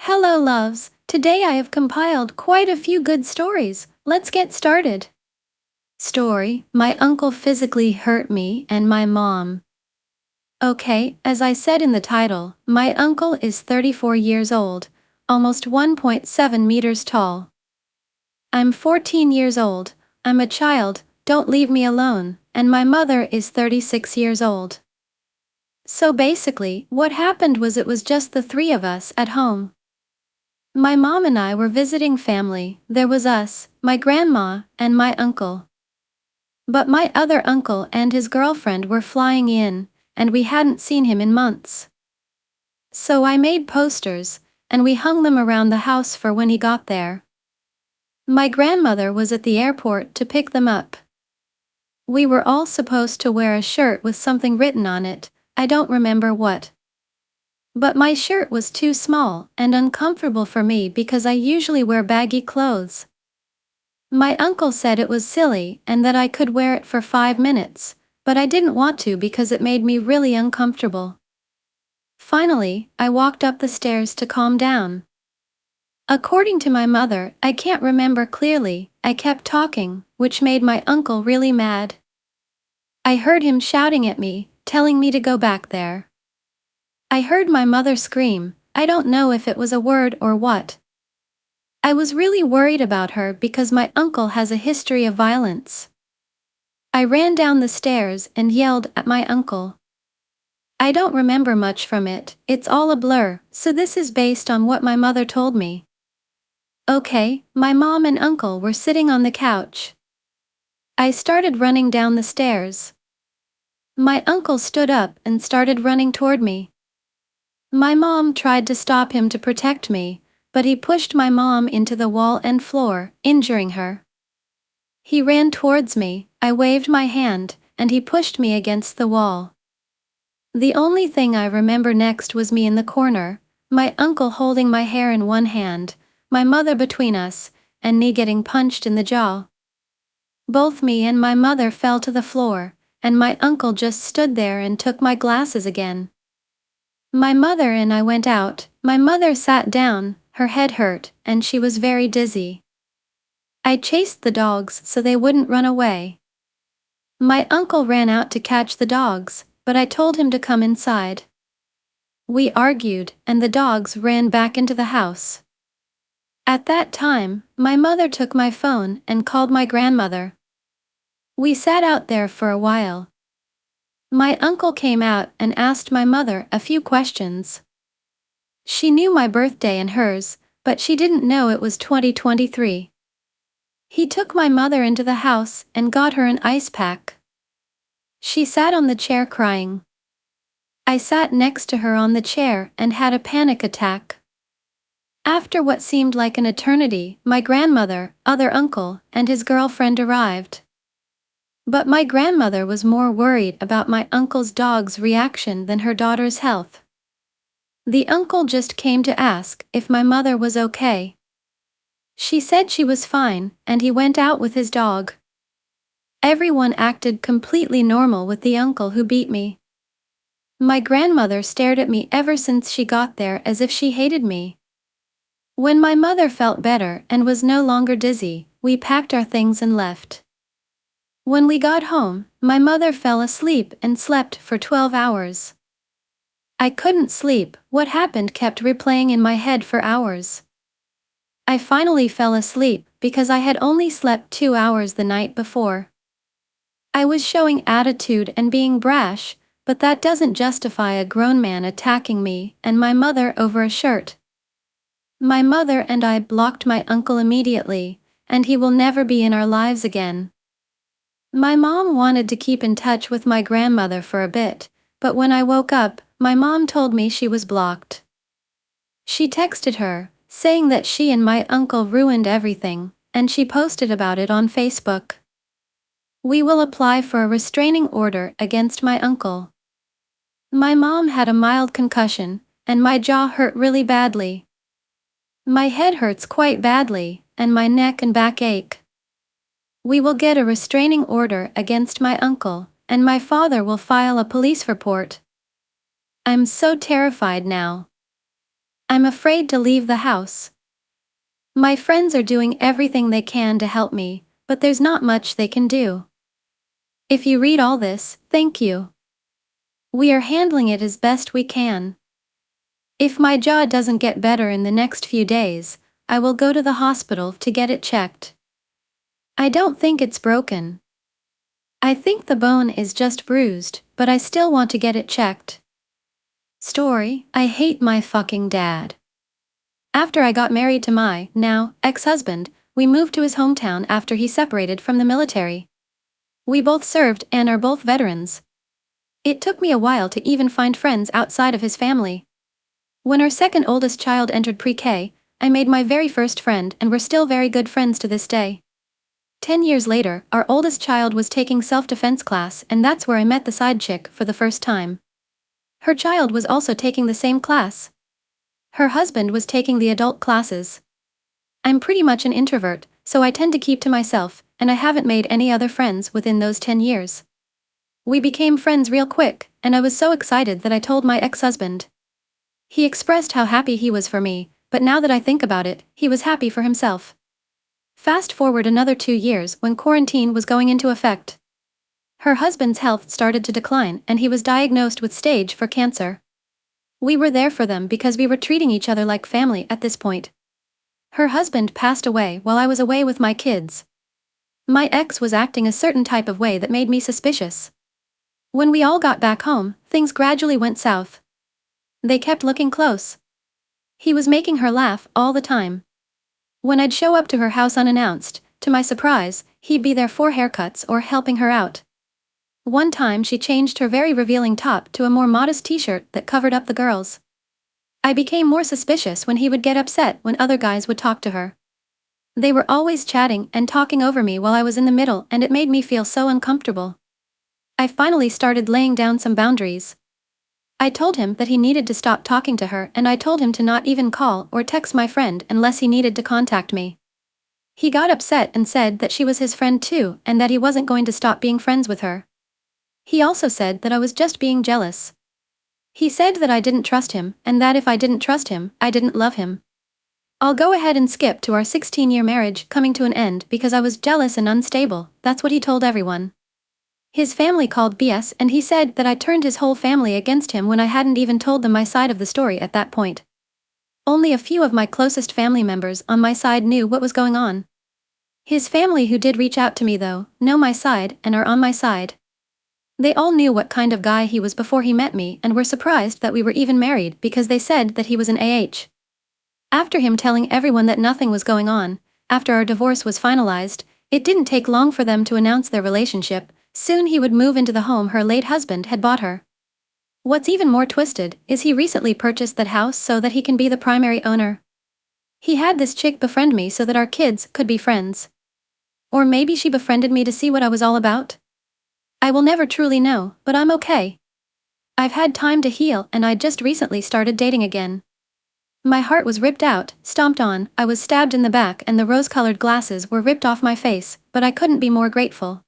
Hello, loves. Today I have compiled quite a few good stories. Let's get started. Story: My uncle physically hurt me and my mom. Okay, as I said in the title, my uncle is 34 years old, almost 1.7 meters tall. I'm 14 years old, I'm a child, don't leave me alone, and my mother is 36 years old. So basically, what happened was it was just the three of us at home. My mom and I were visiting family. There was us, my grandma, and my uncle. But my other uncle and his girlfriend were flying in, and we hadn't seen him in months. So I made posters, and we hung them around the house for when he got there. My grandmother was at the airport to pick them up. We were all supposed to wear a shirt with something written on it, I don't remember what. But my shirt was too small and uncomfortable for me because I usually wear baggy clothes. My uncle said it was silly and that I could wear it for 5 minutes, but I didn't want to because it made me really uncomfortable. Finally, I walked up the stairs to calm down. According to my mother, I can't remember clearly, I kept talking, which made my uncle really mad. I heard him shouting at me, telling me to go back there. I heard my mother scream, I don't know if it was a word or what. I was really worried about her because my uncle has a history of violence. I ran down the stairs and yelled at my uncle. I don't remember much from it, it's all a blur, so this is based on what my mother told me. Okay, my mom and uncle were sitting on the couch. I started running down the stairs. My uncle stood up and started running toward me. My mom tried to stop him to protect me, but he pushed my mom into the wall and floor, injuring her. He ran towards me, I waved my hand, and he pushed me against the wall. The only thing I remember next was me in the corner, my uncle holding my hair in one hand, my mother between us, and me getting punched in the jaw. Both me and my mother fell to the floor, and my uncle just stood there and took my glasses again. My mother and I went out. My mother sat down, her head hurt, and she was very dizzy. I chased the dogs so they wouldn't run away. My uncle ran out to catch the dogs, but I told him to come inside. We argued, and the dogs ran back into the house. At that time, my mother took my phone and called my grandmother. We sat out there for a while. My uncle came out and asked my mother a few questions. She knew my birthday and hers, but she didn't know it was 2023. He took my mother into the house and got her an ice pack. She sat on the chair crying. I sat next to her on the chair and had a panic attack. After what seemed like an eternity, my grandmother, other uncle, and his girlfriend arrived. But my grandmother was more worried about my uncle's dog's reaction than her daughter's health. The uncle just came to ask if my mother was okay. She said she was fine, and he went out with his dog. Everyone acted completely normal with the uncle who beat me. My grandmother stared at me ever since she got there as if she hated me. When my mother felt better and was no longer dizzy, we packed our things and left. When we got home, my mother fell asleep and slept for 12 hours. I couldn't sleep, what happened kept replaying in my head for hours. I finally fell asleep because I had only slept 2 hours the night before. I was showing attitude and being brash, but that doesn't justify a grown man attacking me and my mother over a shirt. My mother and I blocked my uncle immediately, and he will never be in our lives again. My mom wanted to keep in touch with my grandmother for a bit, but when I woke up, my mom told me she was blocked. She texted her, saying that she and my uncle ruined everything, and she posted about it on Facebook. We will apply for a restraining order against my uncle. My mom had a mild concussion, and my jaw hurt really badly. My head hurts quite badly, and my neck and back ache. We will get a restraining order against my uncle, and my father will file a police report. I'm so terrified now. I'm afraid to leave the house. My friends are doing everything they can to help me, but there's not much they can do. If you read all this, thank you. We are handling it as best we can. If my jaw doesn't get better in the next few days, I will go to the hospital to get it checked. I don't think it's broken. I think the bone is just bruised, but I still want to get it checked. Story, I hate my fucking dad. After I got married to my, now, ex-husband, we moved to his hometown after he separated from the military. We both served and are both veterans. It took me a while to even find friends outside of his family. When our second oldest child entered pre-K, I made my very first friend and we're still very good friends to this day. 10 years later, our oldest child was taking self-defense class and that's where I met the side chick for the first time. Her child was also taking the same class. Her husband was taking the adult classes. I'm pretty much an introvert, so I tend to keep to myself, and I haven't made any other friends within those 10 years. We became friends real quick, and I was so excited that I told my ex-husband. He expressed how happy he was for me, but now that I think about it, he was happy for himself. Fast forward another 2 years when quarantine was going into effect. Her husband's health started to decline and he was diagnosed with stage 4 cancer. We were there for them because we were treating each other like family at this point. Her husband passed away while I was away with my kids. My ex was acting a certain type of way that made me suspicious. When we all got back home, things gradually went south. They kept looking close. He was making her laugh all the time. When I'd show up to her house unannounced, to my surprise, he'd be there for haircuts or helping her out. One time she changed her very revealing top to a more modest t-shirt that covered up the girls. I became more suspicious when he would get upset when other guys would talk to her. They were always chatting and talking over me while I was in the middle and it made me feel so uncomfortable. I finally started laying down some boundaries. I told him that he needed to stop talking to her and I told him to not even call or text my friend unless he needed to contact me. He got upset and said that she was his friend too and that he wasn't going to stop being friends with her. He also said that I was just being jealous. He said that I didn't trust him, and that if I didn't trust him, I didn't love him. I'll go ahead and skip to our 16-year marriage coming to an end because I was jealous and unstable, that's what he told everyone. His family called BS and he said that I turned his whole family against him when I hadn't even told them my side of the story at that point. Only a few of my closest family members on my side knew what was going on. His family who did reach out to me though, know my side and are on my side. They all knew what kind of guy he was before he met me and were surprised that we were even married because they said that he was an AH. After him telling everyone that nothing was going on, after our divorce was finalized, it didn't take long for them to announce their relationship. Soon he would move into the home her late husband had bought her. What's even more twisted is he recently purchased that house so that he can be the primary owner. He had this chick befriend me so that our kids could be friends. Or maybe she befriended me to see what I was all about? I will never truly know, but I'm okay. I've had time to heal and I just recently started dating again. My heart was ripped out, stomped on, I was stabbed in the back and the rose-colored glasses were ripped off my face, but I couldn't be more grateful.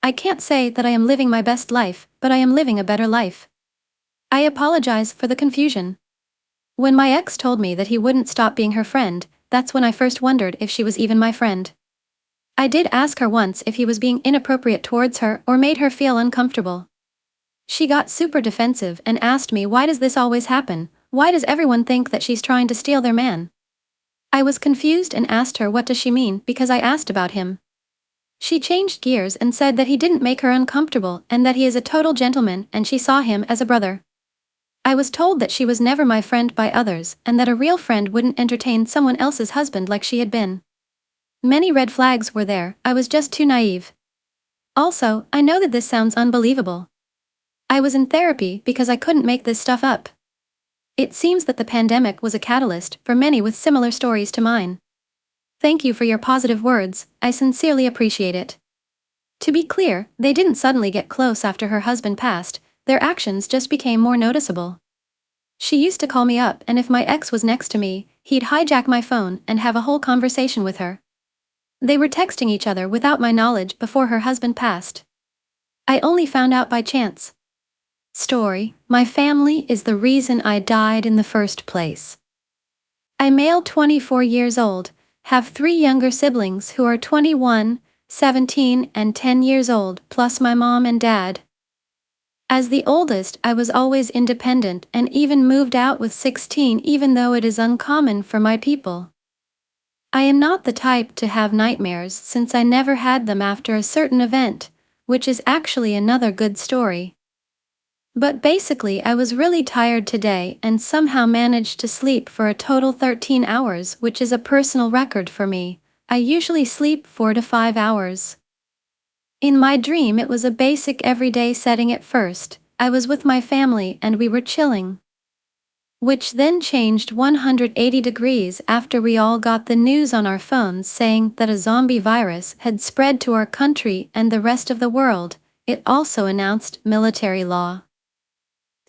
I can't say that I am living my best life, but I am living a better life. I apologize for the confusion. When my ex told me that he wouldn't stop being her friend, that's when I first wondered if she was even my friend. I did ask her once if he was being inappropriate towards her or made her feel uncomfortable. She got super defensive and asked me, why does this always happen? Why does everyone think that she's trying to steal their man? I was confused and asked her what does she mean because I asked about him. She changed gears and said that he didn't make her uncomfortable and that he is a total gentleman and she saw him as a brother. I was told that she was never my friend by others and that a real friend wouldn't entertain someone else's husband like she had been. Many red flags were there, I was just too naive. Also, I know that this sounds unbelievable. I was in therapy because I couldn't make this stuff up. It seems that the pandemic was a catalyst for many with similar stories to mine. Thank you for your positive words, I sincerely appreciate it. To be clear, they didn't suddenly get close after her husband passed, their actions just became more noticeable. She used to call me up and if my ex was next to me, he'd hijack my phone and have a whole conversation with her. They were texting each other without my knowledge before her husband passed. I only found out by chance. Story, my family is the reason I died in the first place. I'm male 24 years old, have 3 younger siblings who are 21, 17, and 10 years old, plus my mom and dad. As the oldest, I was always independent and even moved out with 16, even though it is uncommon for my people. I am not the type to have nightmares since I never had them after a certain event, which is actually another good story. But basically, I was really tired today and somehow managed to sleep for a total 13 hours, which is a personal record for me. I usually sleep 4 to 5 hours. In my dream, it was a basic everyday setting at first. I was with my family and we were chilling. Which then changed 180 degrees after we all got the news on our phones saying that a zombie virus had spread to our country and the rest of the world. It also announced military law.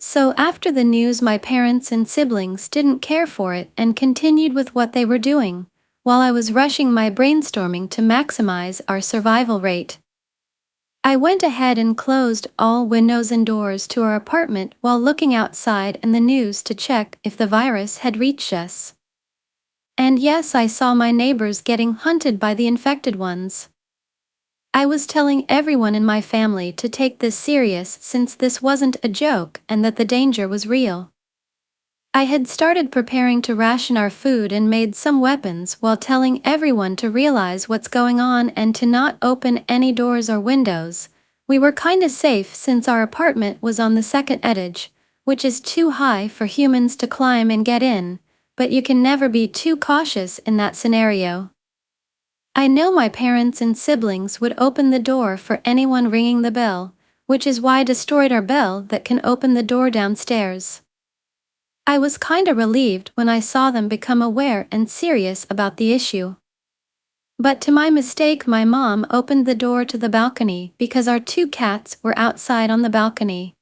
So after the news, my parents and siblings didn't care for it and continued with what they were doing, while I was rushing my brainstorming to maximize our survival rate. I went ahead and closed all windows and doors to our apartment while looking outside and the news to check if the virus had reached us. And yes, I saw my neighbors getting hunted by the infected ones. I was telling everyone in my family to take this serious since this wasn't a joke and that the danger was real. I had started preparing to ration our food and made some weapons while telling everyone to realize what's going on and to not open any doors or windows. We were kinda safe since our apartment was on the second etage, which is too high for humans to climb and get in, but you can never be too cautious in that scenario. I know my parents and siblings would open the door for anyone ringing the bell, which is why I destroyed our bell that can open the door downstairs. I was kinda relieved when I saw them become aware and serious about the issue. But to my mistake, my mom opened the door to the balcony because our 2 cats were outside on the balcony.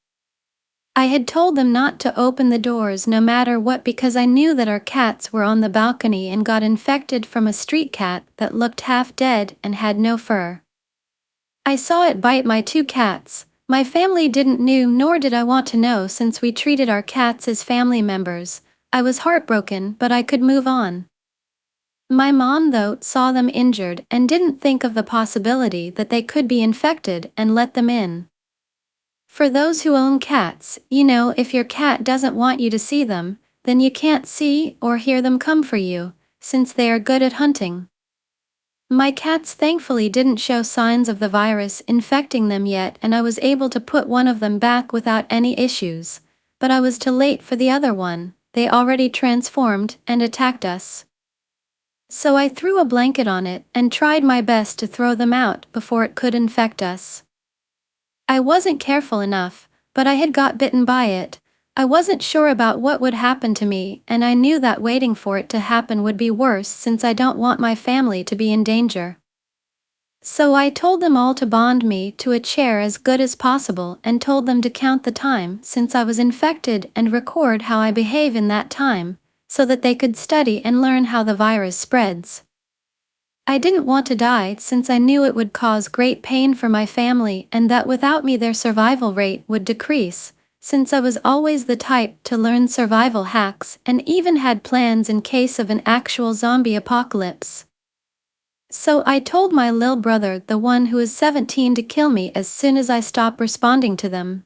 I had told them not to open the doors no matter what because I knew that our cats were on the balcony and got infected from a street cat that looked half dead and had no fur. I saw it bite my 2 cats. My family didn't know, nor did I want to know, since we treated our cats as family members. I was heartbroken, but I could move on. My mom, though, saw them injured and didn't think of the possibility that they could be infected and let them in. For those who own cats, you know, if your cat doesn't want you to see them, then you can't see or hear them come for you, since they are good at hunting. My cats thankfully didn't show signs of the virus infecting them yet, and I was able to put one of them back without any issues, but I was too late for the other one. They already transformed and attacked us. So I threw a blanket on it and tried my best to throw them out before it could infect us. I wasn't careful enough, but I had got bitten by it. I wasn't sure about what would happen to me, and I knew that waiting for it to happen would be worse since I don't want my family to be in danger. So I told them all to bond me to a chair as good as possible and told them to count the time since I was infected and record how I behave in that time, so that they could study and learn how the virus spreads. I didn't want to die since I knew it would cause great pain for my family and that without me their survival rate would decrease, since I was always the type to learn survival hacks and even had plans in case of an actual zombie apocalypse. So I told my lil brother, the one who is 17, to kill me as soon as I stop responding to them.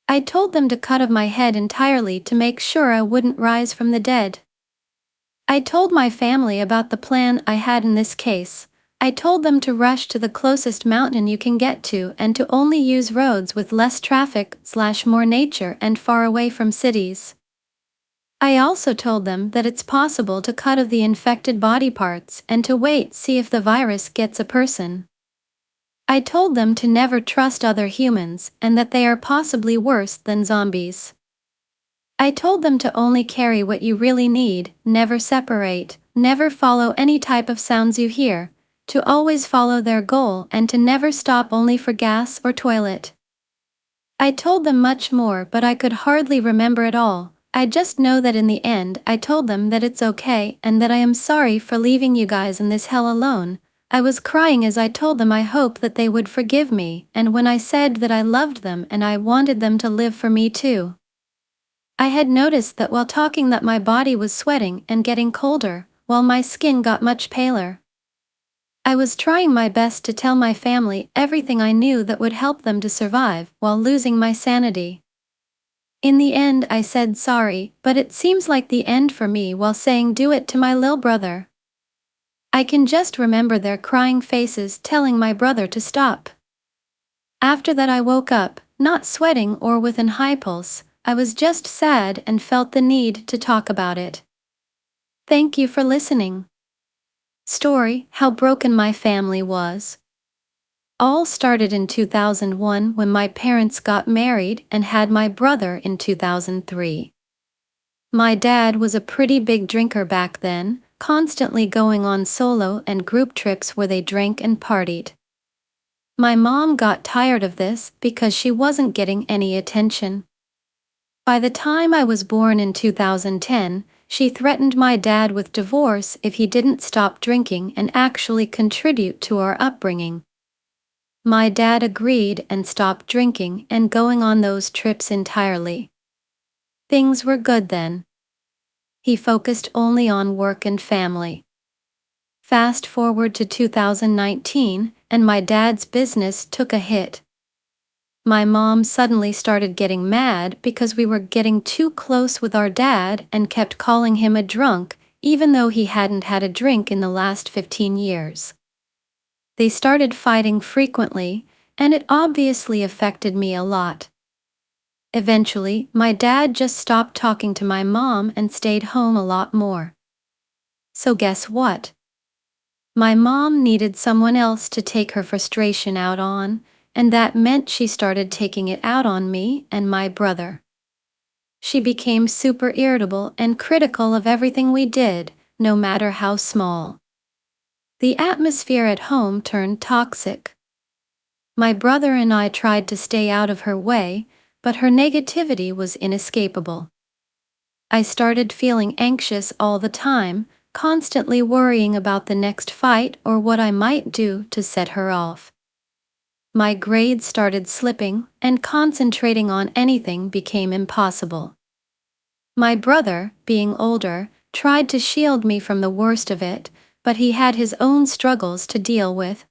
I told them to cut off my head entirely to make sure I wouldn't rise from the dead. I told my family about the plan I had in this case. I told them to rush to the closest mountain you can get to and to only use roads with less traffic / more nature and far away from cities. I also told them that it's possible to cut off the infected body parts and to wait see if the virus gets a person. I told them to never trust other humans and that they are possibly worse than zombies. I told them to only carry what you really need, never separate, never follow any type of sounds you hear, to always follow their goal and to never stop only for gas or toilet. I told them much more, but I could hardly remember it all. I just know that in the end I told them that it's okay and that I am sorry for leaving you guys in this hell alone. I was crying as I told them I hope that they would forgive me, and when I said that I loved them and I wanted them to live for me too. I had noticed that while talking that my body was sweating and getting colder, while my skin got much paler. I was trying my best to tell my family everything I knew that would help them to survive while losing my sanity. In the end I said sorry, but it seems like the end for me while saying do it to my lil brother. I can just remember their crying faces telling my brother to stop. After that I woke up, not sweating or with an high pulse, I was just sad and felt the need to talk about it. Thank you for listening. Story: How broken my family was. All started in 2001 when my parents got married and had my brother in 2003. My dad was a pretty big drinker back then, constantly going on solo and group trips where they drank and partied. My mom got tired of this because she wasn't getting any attention. By the time I was born in 2010, she threatened my dad with divorce if he didn't stop drinking and actually contribute to our upbringing. My dad agreed and stopped drinking and going on those trips entirely. Things were good then. He focused only on work and family. Fast forward to 2019, and my dad's business took a hit. My mom suddenly started getting mad because we were getting too close with our dad and kept calling him a drunk, even though he hadn't had a drink in the last 15 years. They started fighting frequently, and it obviously affected me a lot. Eventually, my dad just stopped talking to my mom and stayed home a lot more. So guess what? My mom needed someone else to take her frustration out on, and that meant she started taking it out on me and my brother. She became super irritable and critical of everything we did, no matter how small. The atmosphere at home turned toxic. My brother and I tried to stay out of her way, but her negativity was inescapable. I started feeling anxious all the time, constantly worrying about the next fight or what I might do to set her off. My grades started slipping, and concentrating on anything became impossible. My brother, being older, tried to shield me from the worst of it, but he had his own struggles to deal with.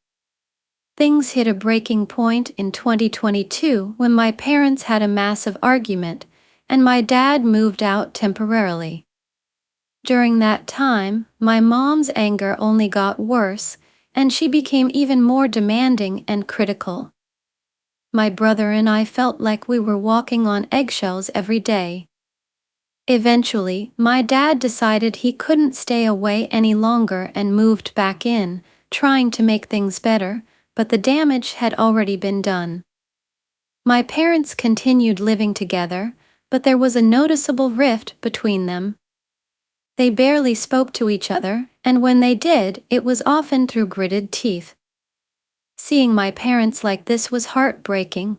Things hit a breaking point in 2022 when my parents had a massive argument, and my dad moved out temporarily. During that time, my mom's anger only got worse, and she became even more demanding and critical. My brother and I felt like we were walking on eggshells every day. Eventually, my dad decided he couldn't stay away any longer and moved back in, trying to make things better, but the damage had already been done. My parents continued living together, but there was a noticeable rift between them. They barely spoke to each other, and when they did, it was often through gritted teeth. Seeing my parents like this was heartbreaking.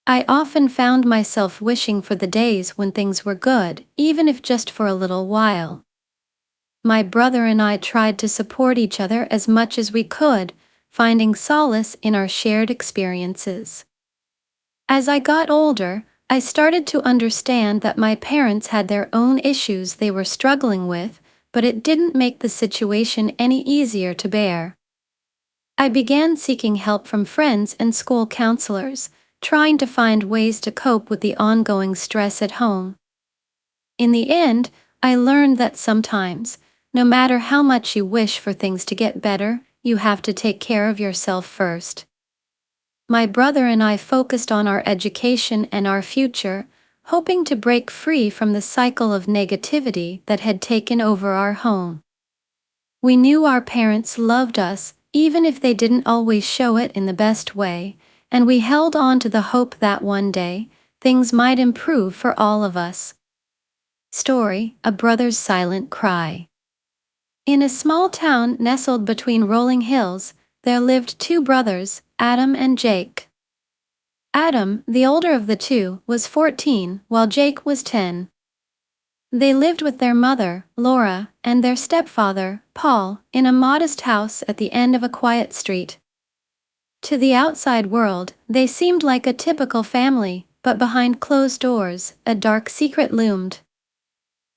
I often found myself wishing for the days when things were good, even if just for a little while. My brother and I tried to support each other as much as we could, finding solace in our shared experiences. As I got older, I started to understand that my parents had their own issues they were struggling with, but it didn't make the situation any easier to bear. I began seeking help from friends and school counselors, trying to find ways to cope with the ongoing stress at home. In the end, I learned that sometimes, no matter how much you wish for things to get better, you have to take care of yourself first. My brother and I focused on our education and our future, hoping to break free from the cycle of negativity that had taken over our home. We knew our parents loved us, even if they didn't always show it in the best way, and we held on to the hope that one day, things might improve for all of us. Story: A Brother's Silent Cry. In a small town nestled between rolling hills, there lived two brothers, Adam and Jake. Adam, the older of the two, was 14, while Jake was 10. They lived with their mother, Laura, and their stepfather, Paul, in a modest house at the end of a quiet street. To the outside world, they seemed like a typical family, but behind closed doors, a dark secret loomed.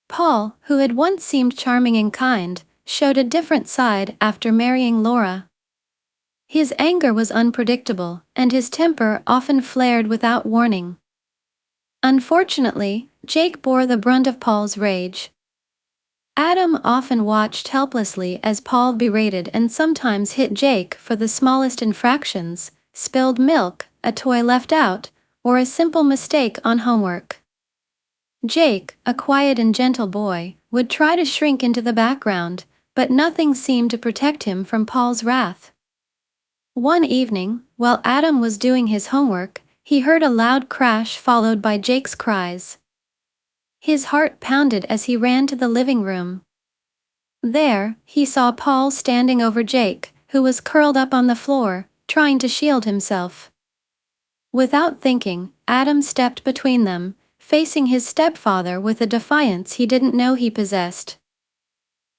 Paul, who had once seemed charming and kind, showed a different side after marrying Laura. His anger was unpredictable, and his temper often flared without warning. Unfortunately, Jake bore the brunt of Paul's rage. Adam often watched helplessly as Paul berated and sometimes hit Jake for the smallest infractions: spilled milk, a toy left out, or a simple mistake on homework. Jake, a quiet and gentle boy, would try to shrink into the background, but nothing seemed to protect him from Paul's wrath. One evening, while Adam was doing his homework, he heard a loud crash followed by Jake's cries. His heart pounded as he ran to the living room. There, he saw Paul standing over Jake, who was curled up on the floor, trying to shield himself. Without thinking, Adam stepped between them, facing his stepfather with a defiance he didn't know he possessed.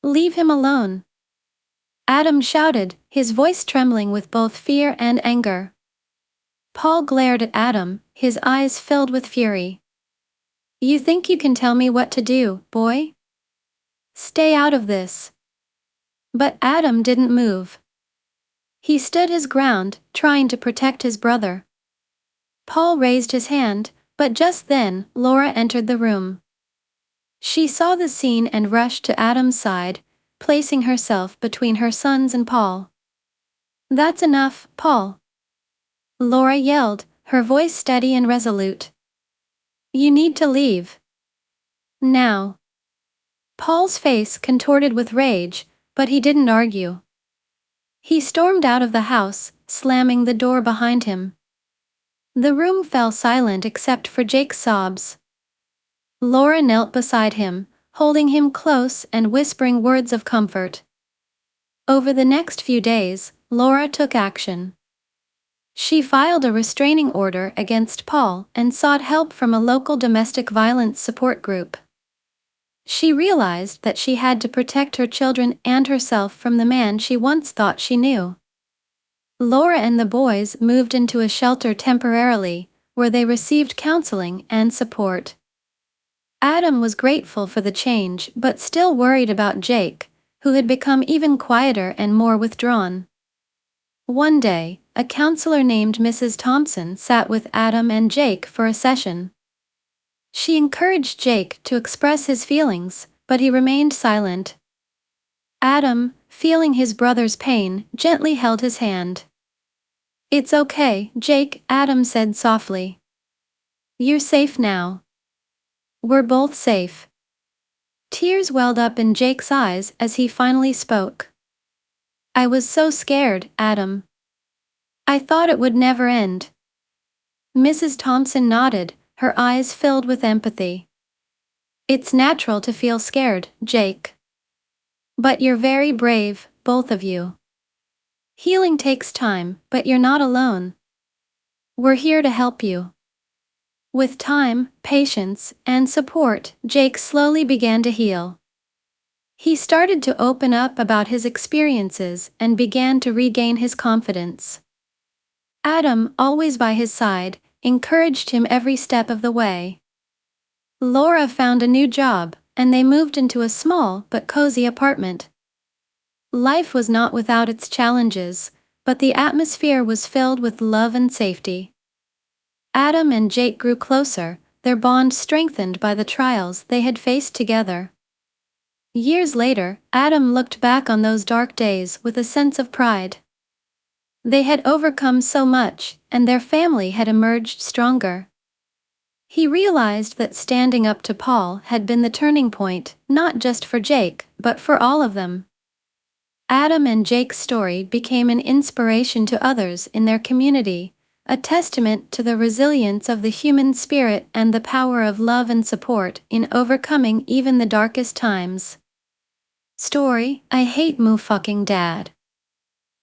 "Leave him alone," Adam shouted, his voice trembling with both fear and anger. Paul glared at Adam, his eyes filled with fury. "You think you can tell me what to do, boy? Stay out of this." But Adam didn't move. He stood his ground, trying to protect his brother. Paul raised his hand, but just then, Laura entered the room. She saw the scene and rushed to Adam's side, placing herself between her sons and Paul. "That's enough, Paul," Laura yelled, her voice steady and resolute. "You need to leave. Now." Paul's face contorted with rage, but he didn't argue. He stormed out of the house, slamming the door behind him. The room fell silent except for Jake's sobs. Laura knelt beside him, holding him close and whispering words of comfort. Over the next few days, Laura took action. She filed a restraining order against Paul and sought help from a local domestic violence support group. She realized that she had to protect her children and herself from the man she once thought she knew. Laura and the boys moved into a shelter temporarily, where they received counseling and support. Adam was grateful for the change but still worried about Jake, who had become even quieter and more withdrawn. One day, a counselor named Mrs. Thompson sat with Adam and Jake for a session. She encouraged Jake to express his feelings, but he remained silent. Adam, feeling his brother's pain, gently held his hand. "It's okay, Jake," Adam said softly. "You're safe now. We're both safe." Tears welled up in Jake's eyes as he finally spoke. "I was so scared, Adam. I thought it would never end." Mrs. Thompson nodded, her eyes filled with empathy. "It's natural to feel scared, Jake. But you're very brave, both of you. Healing takes time, but you're not alone. We're here to help you." With time, patience, and support, Jake slowly began to heal. He started to open up about his experiences and began to regain his confidence. Adam, always by his side, encouraged him every step of the way. Laura found a new job, and they moved into a small but cozy apartment. Life was not without its challenges, but the atmosphere was filled with love and safety. Adam and Jake grew closer, their bond strengthened by the trials they had faced together. Years later, Adam looked back on those dark days with a sense of pride. They had overcome so much, and their family had emerged stronger. He realized that standing up to Paul had been the turning point, not just for Jake, but for all of them. Adam and Jake's story became an inspiration to others in their community, a testament to the resilience of the human spirit and the power of love and support in overcoming even the darkest times. Story: I hate moo fucking dad.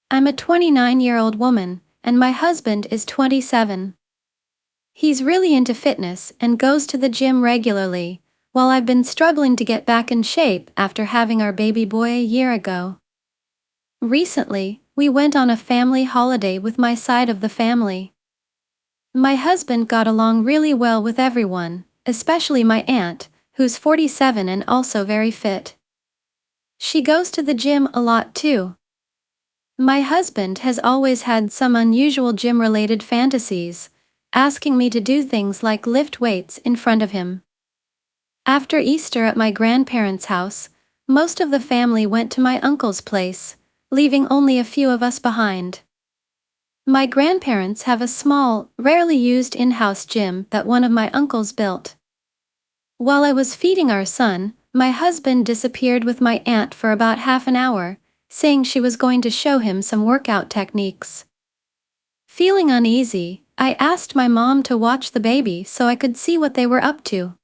I'm a 29-year-old woman, and my husband is 27. He's really into fitness and goes to the gym regularly, while I've been struggling to get back in shape after having our baby boy a year ago. Recently, we went on a family holiday with my side of the family. My husband got along really well with everyone, especially my aunt, who's 47 and also very fit. She goes to the gym a lot too. My husband has always had some unusual gym-related fantasies, asking me to do things like lift weights in front of him. After Easter at my grandparents' house, most of the family went to my uncle's place, leaving only a few of us behind. My grandparents have a small, rarely used in-house gym that one of my uncles built. While I was feeding our son, my husband disappeared with my aunt for about half an hour, saying she was going to show him some workout techniques. Feeling uneasy, I asked my mom to watch the baby so I could see what they were up to.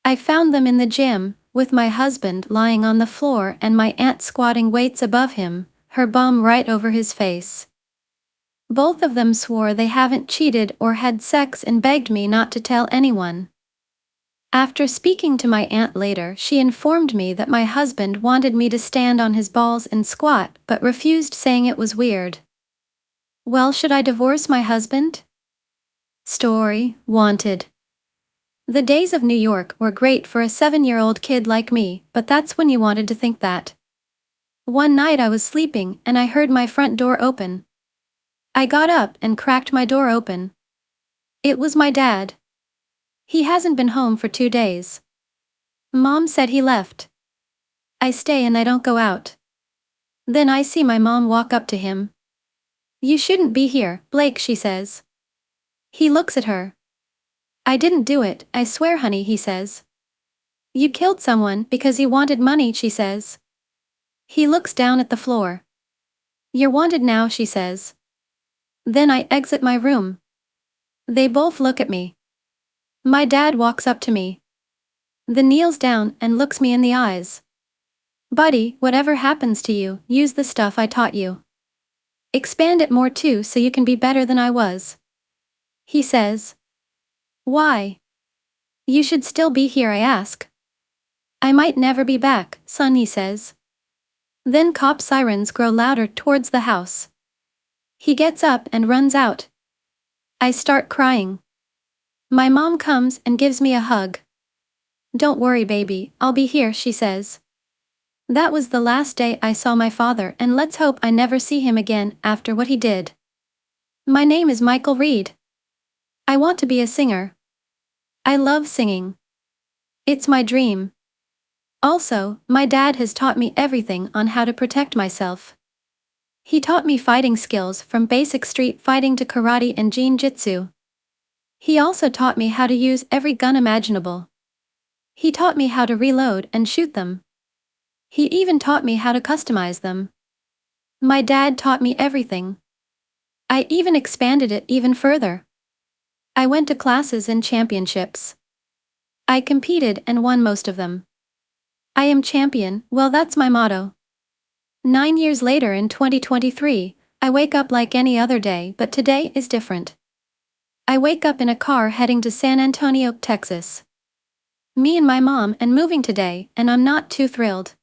I found them in the gym, with my husband lying on the floor and my aunt squatting weights above him, her bum right over his face. Both of them swore they haven't cheated or had sex and begged me not to tell anyone. After speaking to my aunt later, she informed me that my husband wanted me to stand on his balls and squat but refused, saying it was weird. Well, should I divorce my husband? Story, wanted. The days of New York were great for a 7-year-old kid like me, but that's when you wanted to think that. One night I was sleeping and I heard my front door open. I got up and cracked my door open. It was my dad. He hasn't been home for 2 days. Mom said he left. I stay and I don't go out. Then I see my mom walk up to him. "You shouldn't be here, Blake," she says. He looks at her. "I didn't do it, I swear, honey," he says. "You killed someone because he wanted money," she says. He looks down at the floor. "You're wanted now," she says. Then I exit my room. They both look at me. My dad walks up to me. Then kneels down and looks me in the eyes. "Buddy, whatever happens to you, use the stuff I taught you. Expand it more too so you can be better than I was." He says. "Why? You should still be here," I ask. "I might never be back, son," he says. Then cop sirens grow louder towards the house. He gets up and runs out. I start crying. My mom comes and gives me a hug. "Don't worry, baby, I'll be here," she says. That was the last day I saw my father, and let's hope I never see him again after what he did. My name is Michael Reed. I want to be a singer. I love singing. It's my dream. Also, my dad has taught me everything on how to protect myself. He taught me fighting skills from basic street fighting to karate and jiu-jitsu. He also taught me how to use every gun imaginable. He taught me how to reload and shoot them. He even taught me how to customize them. My dad taught me everything. I even expanded it even further. I went to classes and championships. I competed and won most of them. I am champion, well, that's my motto. 9 years later in 2023, I wake up like any other day, but today is different. I wake up in a car heading to San Antonio, Texas. Me and my mom and moving today, and I'm not too thrilled.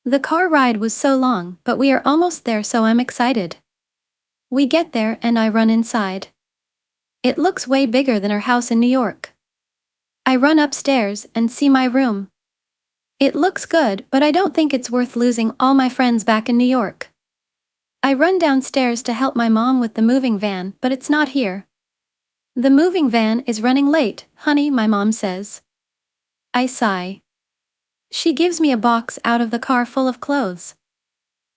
The car ride was so long, but we are almost there, so I'm excited. We get there and I run inside. It looks way bigger than our house in New York. I run upstairs and see my room. It looks good, but I don't think it's worth losing all my friends back in New York. I run downstairs to help my mom with the moving van, but it's not here. "The moving van is running late, honey," my mom says. I sigh. She gives me a box out of the car full of clothes.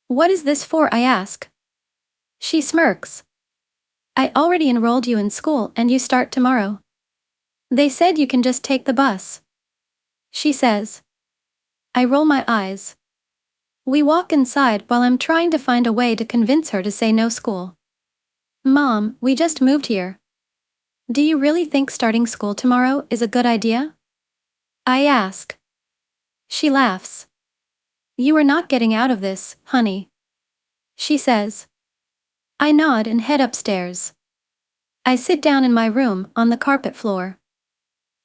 "What is this for?" I ask. She smirks. "I already enrolled you in school and you start tomorrow. They said you can just take the bus," she says. I roll my eyes. We walk inside while I'm trying to find a way to convince her to say no school. "Mom, we just moved here. Do you really think starting school tomorrow is a good idea?" I ask. She laughs. "You are not getting out of this, honey," she says. I nod and head upstairs. I sit down in my room on the carpet floor.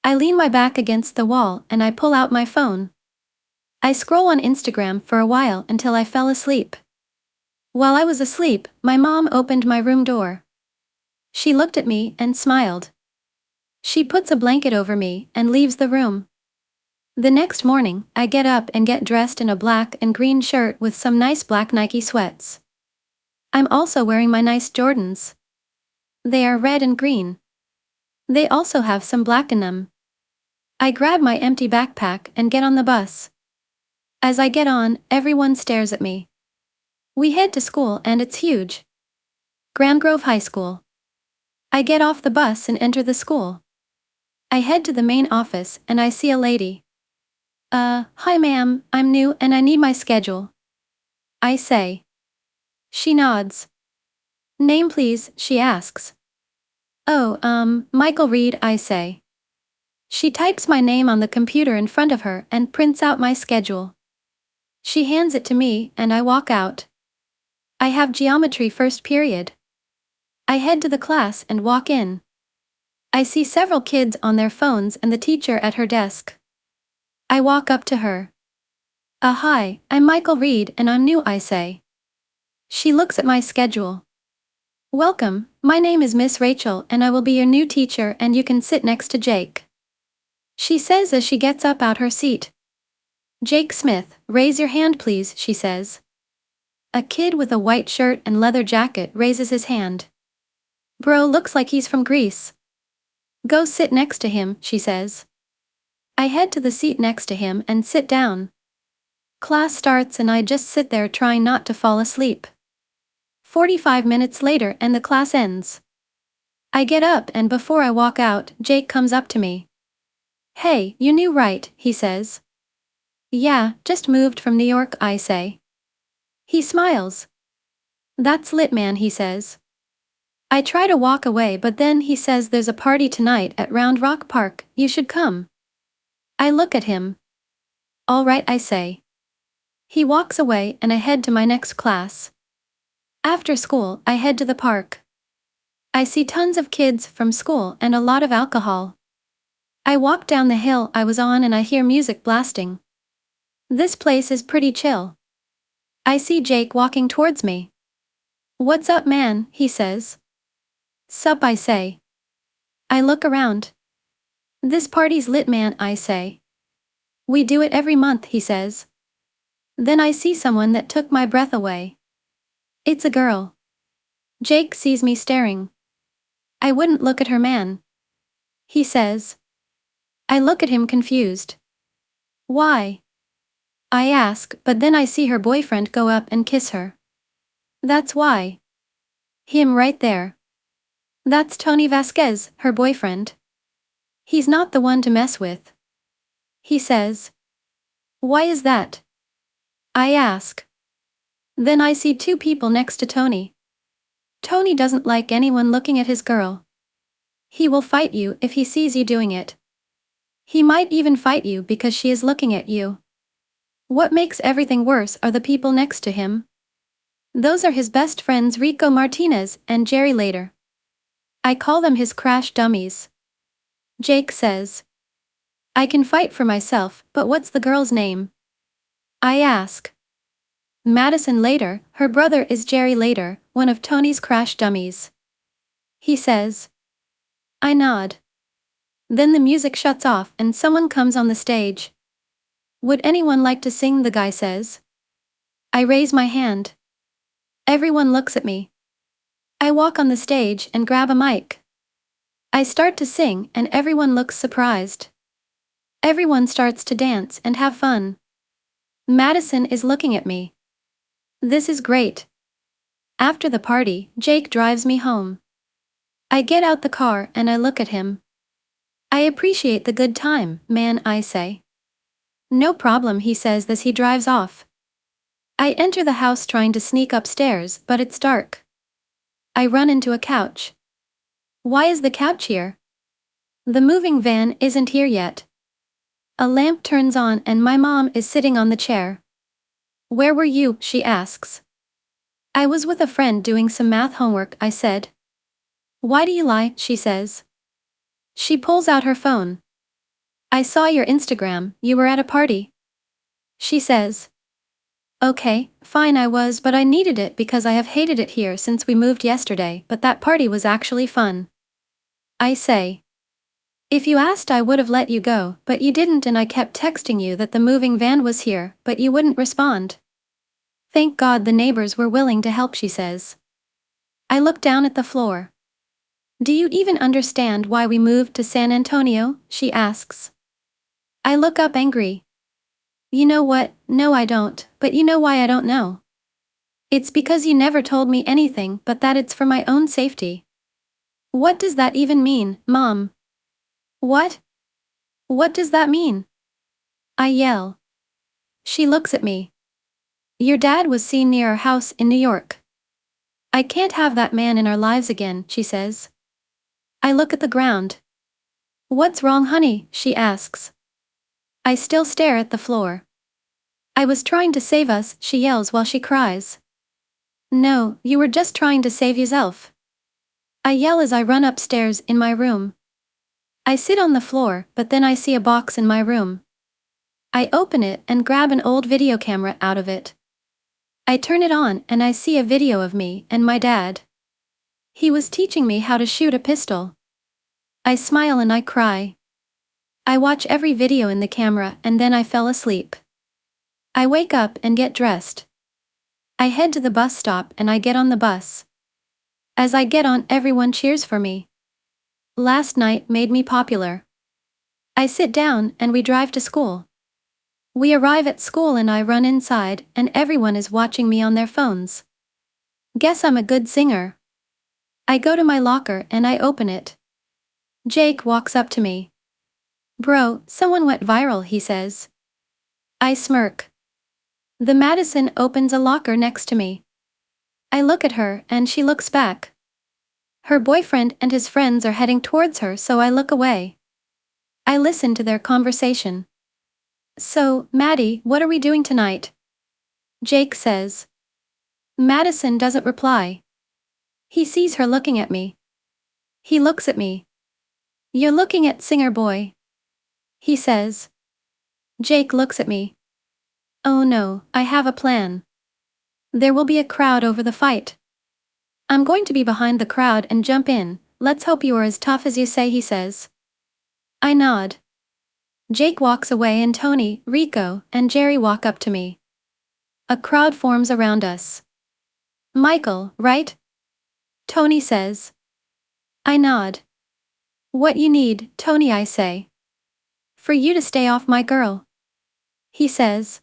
I lean my back against the wall and I pull out my phone. I scroll on Instagram for a while until I fell asleep. While I was asleep, my mom opened my room door. She looked at me and smiled. She puts a blanket over me and leaves the room. The next morning, I get up and get dressed in a black and green shirt with some nice black Nike sweats. I'm also wearing my nice Jordans. They are red and green. They also have some black in them. I grab my empty backpack and get on the bus. As I get on, everyone stares at me. We head to school and it's huge. Grand Grove High School. I get off the bus and enter the school. I head to the main office and I see a lady. Hi ma'am, I'm new and I need my schedule. I say. She nods. Name please, she asks. Oh, Michael Reed, I say. She types my name on the computer in front of her and prints out my schedule. She hands it to me and I walk out. I have geometry first period. I head to the class and walk in. I see several kids on their phones and the teacher at her desk. I walk up to her. Hi, I'm Michael Reed and I'm new, I say. She looks at my schedule. Welcome, my name is Miss Rachel and I will be your new teacher and you can sit next to Jake. She says as she gets up out her seat. Jake Smith, raise your hand please, she says. A kid with a white shirt and leather jacket raises his hand. Bro looks like he's from Greece. Go sit next to him, she says. I head to the seat next to him and sit down. Class starts and I just sit there trying not to fall asleep. 45 minutes later and the class ends. I get up and before I walk out, Jake comes up to me. Hey, you new right, he says. Yeah, just moved from New York, I say. He smiles. That's lit man, he says. I try to walk away but then he says there's a party tonight at Round Rock Park, you should come. I look at him. All right, I say. He walks away and I head to my next class. After school, I head to the park. I see tons of kids from school and a lot of alcohol. I walk down the hill I was on and I hear music blasting. This place is pretty chill. I see Jake walking towards me. What's up man, he says. Sup, I say. I look around. This party's lit man, I say. We do it every month, he says. Then I see someone that took my breath away. It's a girl. Jake sees me staring. I wouldn't look at her man. He says. I look at him confused. Why? I ask, but then I see her boyfriend go up and kiss her. That's why. Him right there. That's Tony Vasquez, her boyfriend. He's not the one to mess with. He says. Why is that? I ask. Then I see two people next to Tony. Tony doesn't like anyone looking at his girl. He will fight you if he sees you doing it. He might even fight you because she is looking at you. What makes everything worse are the people next to him. Those are his best friends Rico Martinez and Jerry Later. I call them his crash dummies. Jake says. I can fight for myself, but what's the girl's name? I ask. Madison Later, her brother is Jerry Later, one of Tony's crash dummies. He says. I nod. Then the music shuts off and someone comes on the stage. Would anyone like to sing, the guy says. I raise my hand. Everyone looks at me. I walk on the stage and grab a mic. I start to sing and everyone looks surprised. Everyone starts to dance and have fun. Madison is looking at me. This is great. After the party, Jake drives me home. I get out the car and I look at him. I appreciate the good time, man, I say. No problem, he says as he drives off. I enter the house trying to sneak upstairs, but it's dark. I run into a couch. Why is the couch here? The moving van isn't here yet. A lamp turns on and my mom is sitting on the chair. Where were you? She asks. I was with a friend doing some math homework, I said. Why do you lie? She says. She pulls out her phone. I saw your Instagram, you were at a party. She says. Okay, fine I was, but I needed it because I have hated it here since we moved yesterday, but that party was actually fun. I say. If you asked I would have let you go, but you didn't and I kept texting you that the moving van was here, but you wouldn't respond. Thank God the neighbors were willing to help, she says. I look down at the floor. Do you even understand why we moved to San Antonio? She asks. I look up angry. You know what? No, I don't, but you know why I don't know. It's because you never told me anything but that it's for my own safety. What does that even mean, Mom? What? What does that mean? I yell. She looks at me. Your dad was seen near our house in New York. I can't have that man in our lives again, she says. I look at the ground. What's wrong, honey? She asks. I still stare at the floor. I was trying to save us, she yells while she cries. No, you were just trying to save yourself. I yell as I run upstairs in my room. I sit on the floor, but then I see a box in my room. I open it and grab an old video camera out of it. I turn it on and I see a video of me and my dad. He was teaching me how to shoot a pistol. I smile and I cry. I watch every video in the camera and then I fell asleep. I wake up and get dressed. I head to the bus stop and I get on the bus. As I get on, everyone cheers for me. Last night made me popular. I sit down and we drive to school. We arrive at school and I run inside and everyone is watching me on their phones. Guess I'm a good singer. I go to my locker and I open it. Jake walks up to me. Bro, someone went viral, he says. I smirk. The Madison opens a locker next to me. I look at her and she looks back. Her boyfriend and his friends are heading towards her, so I look away. I listen to their conversation. So, Maddie, what are we doing tonight? Jake says. Madison doesn't reply. He sees her looking at me. He looks at me. You're looking at Singer Boy. He says. Jake looks at me. Oh no, I have a plan. There will be a crowd over the fight. I'm going to be behind the crowd and jump in. Let's hope you are as tough as you say, he says. I nod. Jake walks away and Tony, Rico, and Jerry walk up to me. A crowd forms around us. Michael, right? Tony says. I nod. What you need, Tony, I say. For you to stay off my girl. He says.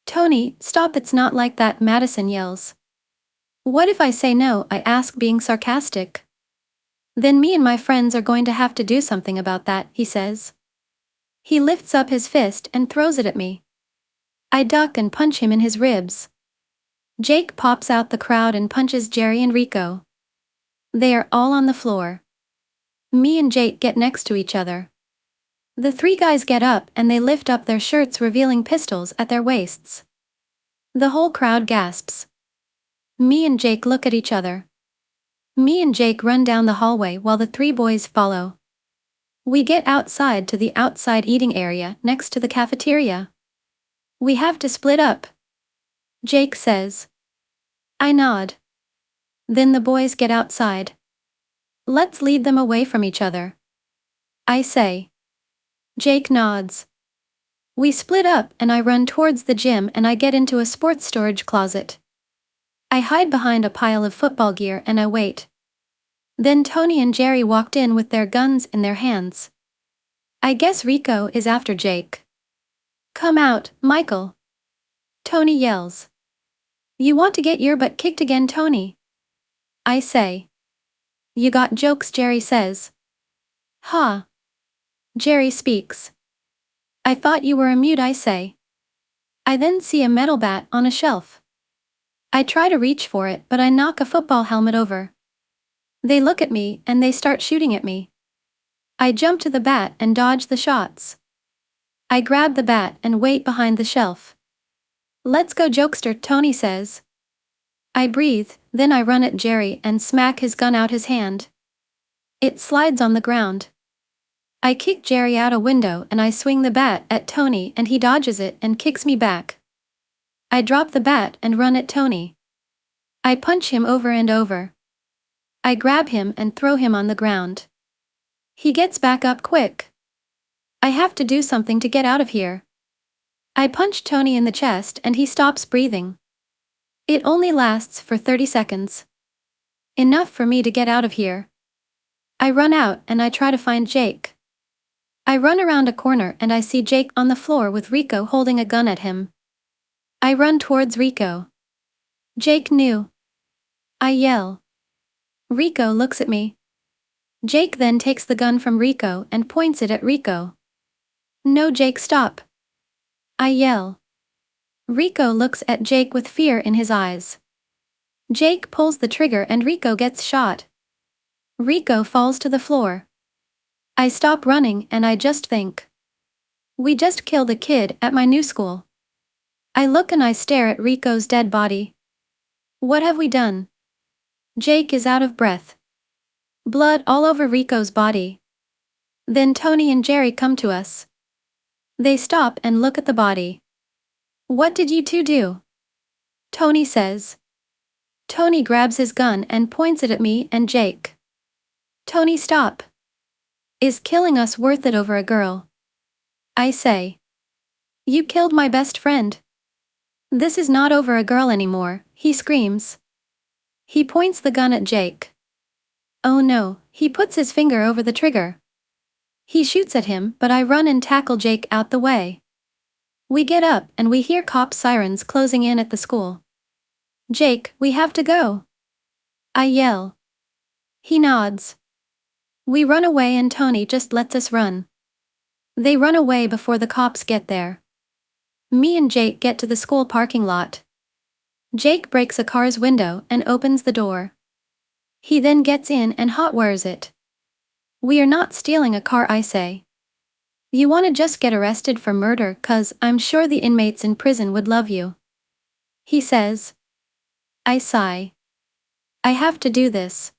Tony, stop, it's not like that, Madison yells. What if I say no, I ask, being sarcastic. Then me and my friends are going to have to do something about that, he says. He lifts up his fist and throws it at me. I duck and punch him in his ribs. Jake pops out the crowd and punches Jerry and Rico. They are all on the floor. Me and Jake get next to each other. The three guys get up and they lift up their shirts, revealing pistols at their waists. The whole crowd gasps. Me and Jake look at each other. Me and Jake run down the hallway while the three boys follow. We get outside to the outside eating area next to the cafeteria. We have to split up. Jake says. I nod. Then the boys get outside. Let's lead them away from each other. I say. Jake nods. We split up and I run towards the gym and I get into a sports storage closet. I hide behind a pile of football gear and I wait. Then Tony and Jerry walked in with their guns in their hands. I guess Rico is after Jake. Come out, Michael. Tony yells. You want to get your butt kicked again, Tony? I say. You got jokes, Jerry says. Ha. Jerry speaks. I thought you were a mute, I say. I then see a metal bat on a shelf. I try to reach for it, but I knock a football helmet over. They look at me and they start shooting at me. I jump to the bat and dodge the shots. I grab the bat and wait behind the shelf. Let's go, jokester, Tony says. I breathe, then I run at Jerry and smack his gun out his hand. It slides on the ground. I kick Jerry out a window and I swing the bat at Tony and he dodges it and kicks me back. I drop the bat and run at Tony. I punch him over and over. I grab him and throw him on the ground. He gets back up quick. I have to do something to get out of here. I punch Tony in the chest and he stops breathing. It only lasts for 30 seconds. Enough for me to get out of here. I run out and I try to find Jake. I run around a corner and I see Jake on the floor with Rico holding a gun at him. I run towards Rico. Jake knew. I yell. Rico looks at me. Jake then takes the gun from Rico and points it at Rico. No, Jake, stop. I yell. Rico looks at Jake with fear in his eyes. Jake pulls the trigger and Rico gets shot. Rico falls to the floor. I stop running and I just think. We just killed a kid at my new school. I look and I stare at Rico's dead body. What have we done? Jake is out of breath. Blood all over Rico's body. Then Tony and Jerry come to us. They stop and look at the body. What did you two do? Tony says. Tony grabs his gun and points it at me and Jake. Tony, stop. Is killing us worth it over a girl? I say. You killed my best friend. This is not over a girl anymore, he screams. He points the gun at Jake. Oh no, he puts his finger over the trigger. He shoots at him, but I run and tackle Jake out the way. We get up and we hear cop sirens closing in at the school. Jake, we have to go. I yell. He nods. We run away and Tony just lets us run. They run away before the cops get there. Me and Jake get to the school parking lot. Jake breaks a car's window and opens the door. He then gets in and hotwires it. We are not stealing a car, I say. You wanna just get arrested for murder 'cause I'm sure the inmates in prison would love you. He says. I sigh. I have to do this.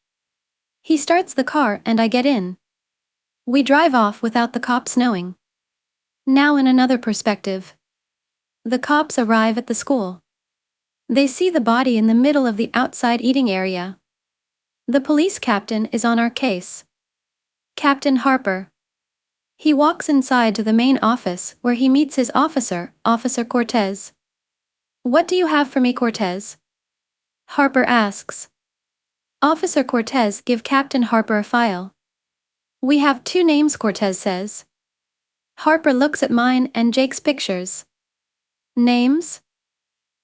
He starts the car and I get in. We drive off without the cops knowing. Now in another perspective. The cops arrive at the school. They see the body in the middle of the outside eating area. The police captain is on our case. Captain Harper. He walks inside to the main office where he meets his officer, Officer Cortez. What do you have for me, Cortez? Harper asks. Officer Cortez give Captain Harper a file. We have 2 names, Cortez says. Harper looks at mine and Jake's pictures. Names?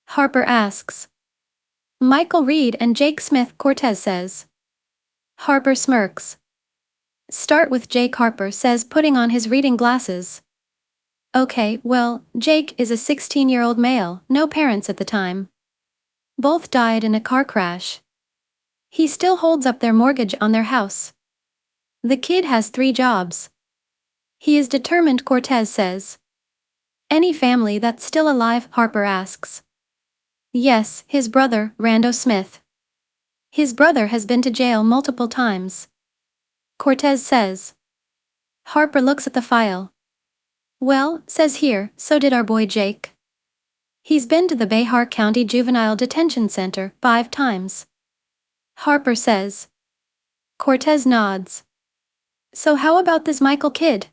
Harper asks. Michael Reed and Jake Smith, Cortez says. Harper smirks. Start with Jake, Harper says, putting on his reading glasses. Okay, well, Jake is a 16-year-old male, no parents at the time. Both died in a car crash. He still holds up their mortgage on their house. The kid has 3 jobs. He is determined, Cortez says. Any family that's still alive, Harper asks. Yes, his brother, Rando Smith. His brother has been to jail multiple times. Cortez says. Harper looks at the file. Well, says here, so did our boy Jake. He's been to the Behar County Juvenile Detention Center 5 times. Harper says. Cortez nods. So how about this Michael kid?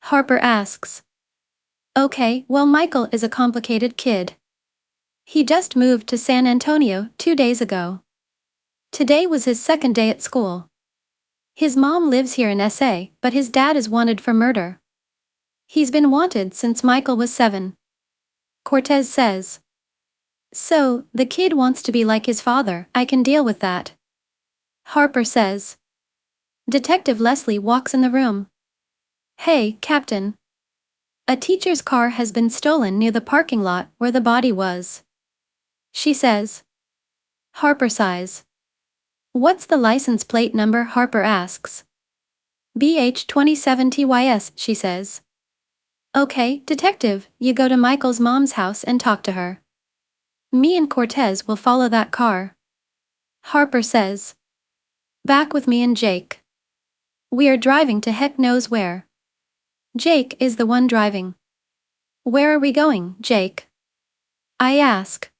Harper asks. Okay, well, Michael is a complicated kid. He just moved to San Antonio 2 days ago. Today was his 2nd day at school. His mom lives here in SA, but his dad is wanted for murder. He's been wanted since Michael was 7. Cortez says. So, the kid wants to be like his father. I can deal with that. Harper says. Detective Leslie walks in the room. Hey, Captain. A teacher's car has been stolen near the parking lot where the body was. She says. Harper sighs. What's the license plate number? Harper asks. BH27TYS, she says. Okay, detective, you go to Michael's mom's house and talk to her. Me and Cortez will follow that car. Harper says. Back with me and Jake. We are driving to heck knows where. Jake is the one driving. Where are we going, Jake? I ask.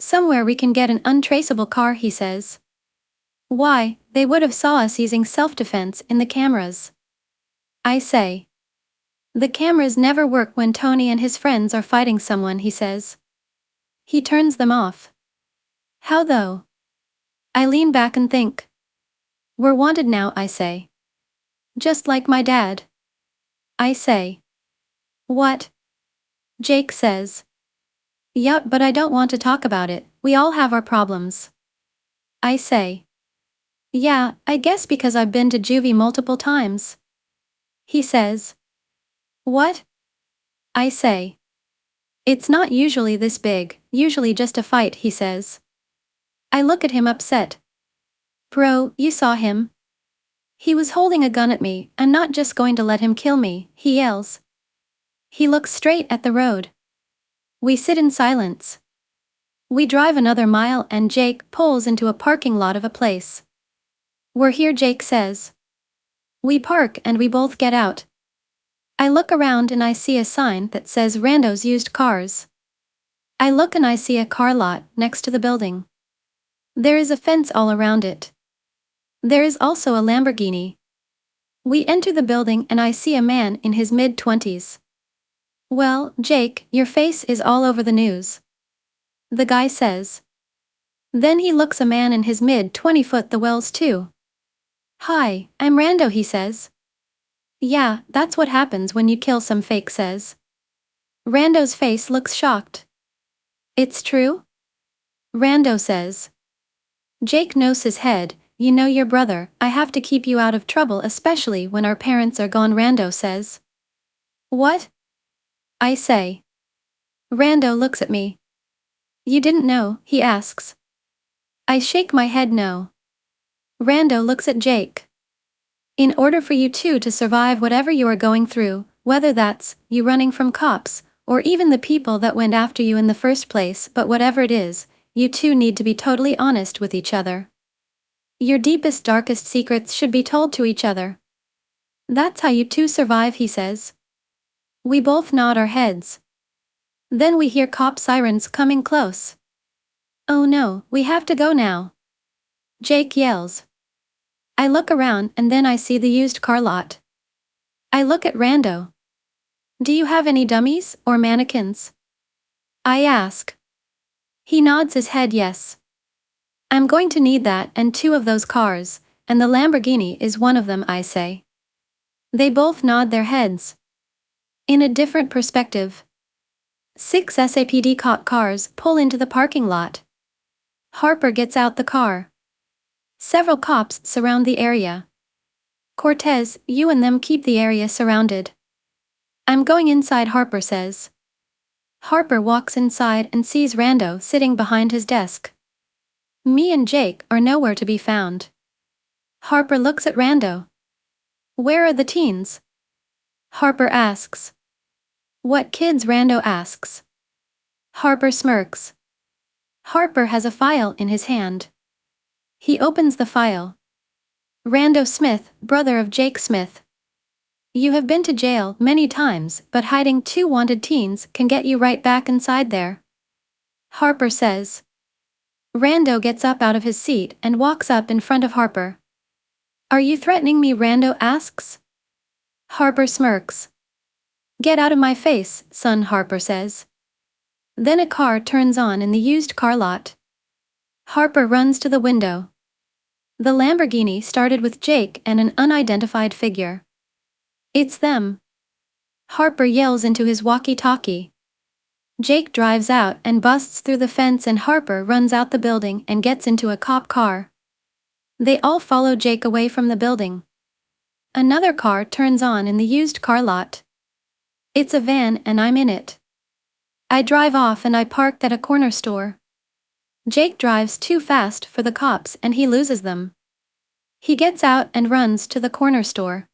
Somewhere we can get an untraceable car, he says. Why, they would have saw us using self-defense in the cameras. I say. The cameras never work when Tony and his friends are fighting someone, he says. He turns them off. How though? I lean back and think. We're wanted now, I say. Just like my dad. I say. What? Jake says. Yup, but I don't want to talk about it, we all have our problems. I say. Yeah, I guess because I've been to juvie multiple times. He says. What? I say. It's not usually this big, usually just a fight, he says. I look at him upset. Bro, you saw him? He was holding a gun at me, I'm not just going to let him kill me, he yells. He looks straight at the road. We sit in silence. We drive another mile and Jake pulls into a parking lot of a place. We're here, Jake says. We park and we both get out. I look around and I see a sign that says Rando's Used Cars. I look and I see a car lot next to the building. There is a fence all around it. There is also a Lamborghini. We enter the building and I see a man in his mid-20s. Well, Jake, your face is all over the news. The guy says. Then he looks a man in his mid-20 the wells too. Hi, I'm Rando, he says. Yeah, that's what happens when you kill some fake, says. Rando's face looks shocked. It's true? Rando says. Jake knows his head, you know your brother, I have to keep you out of trouble especially when our parents are gone, Rando says. What? I say. Rando looks at me. You didn't know, he asks. I shake my head no. Rando looks at Jake. In order for you two to survive whatever you are going through, whether that's you running from cops, or even the people that went after you in the first place, but whatever it is, you two need to be totally honest with each other. Your deepest, darkest secrets should be told to each other. That's how you two survive, he says. We both nod our heads. Then we hear cop sirens coming close. Oh no, we have to go now. Jake yells. I look around and then I see the used car lot. I look at Rando. Do you have any dummies or mannequins? I ask. He nods his head yes. I'm going to need that and 2 of those cars, and the Lamborghini is one of them, I say. They both nod their heads. In a different perspective. 6 SAPD cop cars pull into the parking lot. Harper gets out the car. Several cops surround the area. Cortez, you and them keep the area surrounded. I'm going inside, Harper says. Harper walks inside and sees Rando sitting behind his desk. Me and Jake are nowhere to be found. Harper looks at Rando. Where are the teens? Harper asks. What kids? Rando asks. Harper smirks. Harper has a file in his hand. He opens the file. Rando Smith, brother of Jake Smith. You have been to jail many times, but hiding 2 wanted teens can get you right back inside there. Harper says. Rando gets up out of his seat and walks up in front of Harper. Are you threatening me? Rando asks. Harper smirks. Get out of my face, son, Harper says. Then a car turns on in the used car lot. Harper runs to the window. The Lamborghini started with Jake and an unidentified figure. It's them. Harper yells into his walkie-talkie. Jake drives out and busts through the fence and Harper runs out the building and gets into a cop car. They all follow Jake away from the building. Another car turns on in the used car lot. It's a van and I'm in it. I drive off and I parked at a corner store. Jake drives too fast for the cops and he loses them. He gets out and runs to the corner store.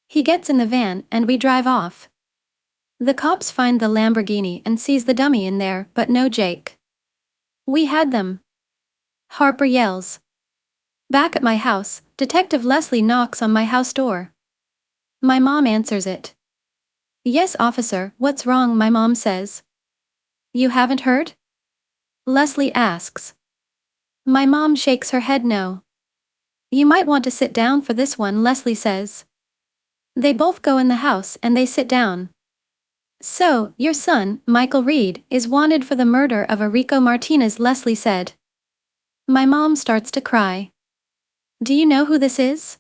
He gets in the van and we drive off. The cops find the Lamborghini and sees the dummy in there but no Jake. We had them. Harper yells. Back at my house, Detective Leslie knocks on my house door. My mom answers it. Yes, officer, what's wrong? My mom says. You haven't heard? Leslie asks. My mom shakes her head no. You might want to sit down for this one, Leslie says. They both go in the house and they sit down. So, your son, Michael Reed, is wanted for the murder of Enrico Martinez, Leslie said. My mom starts to cry. Do you know who this is?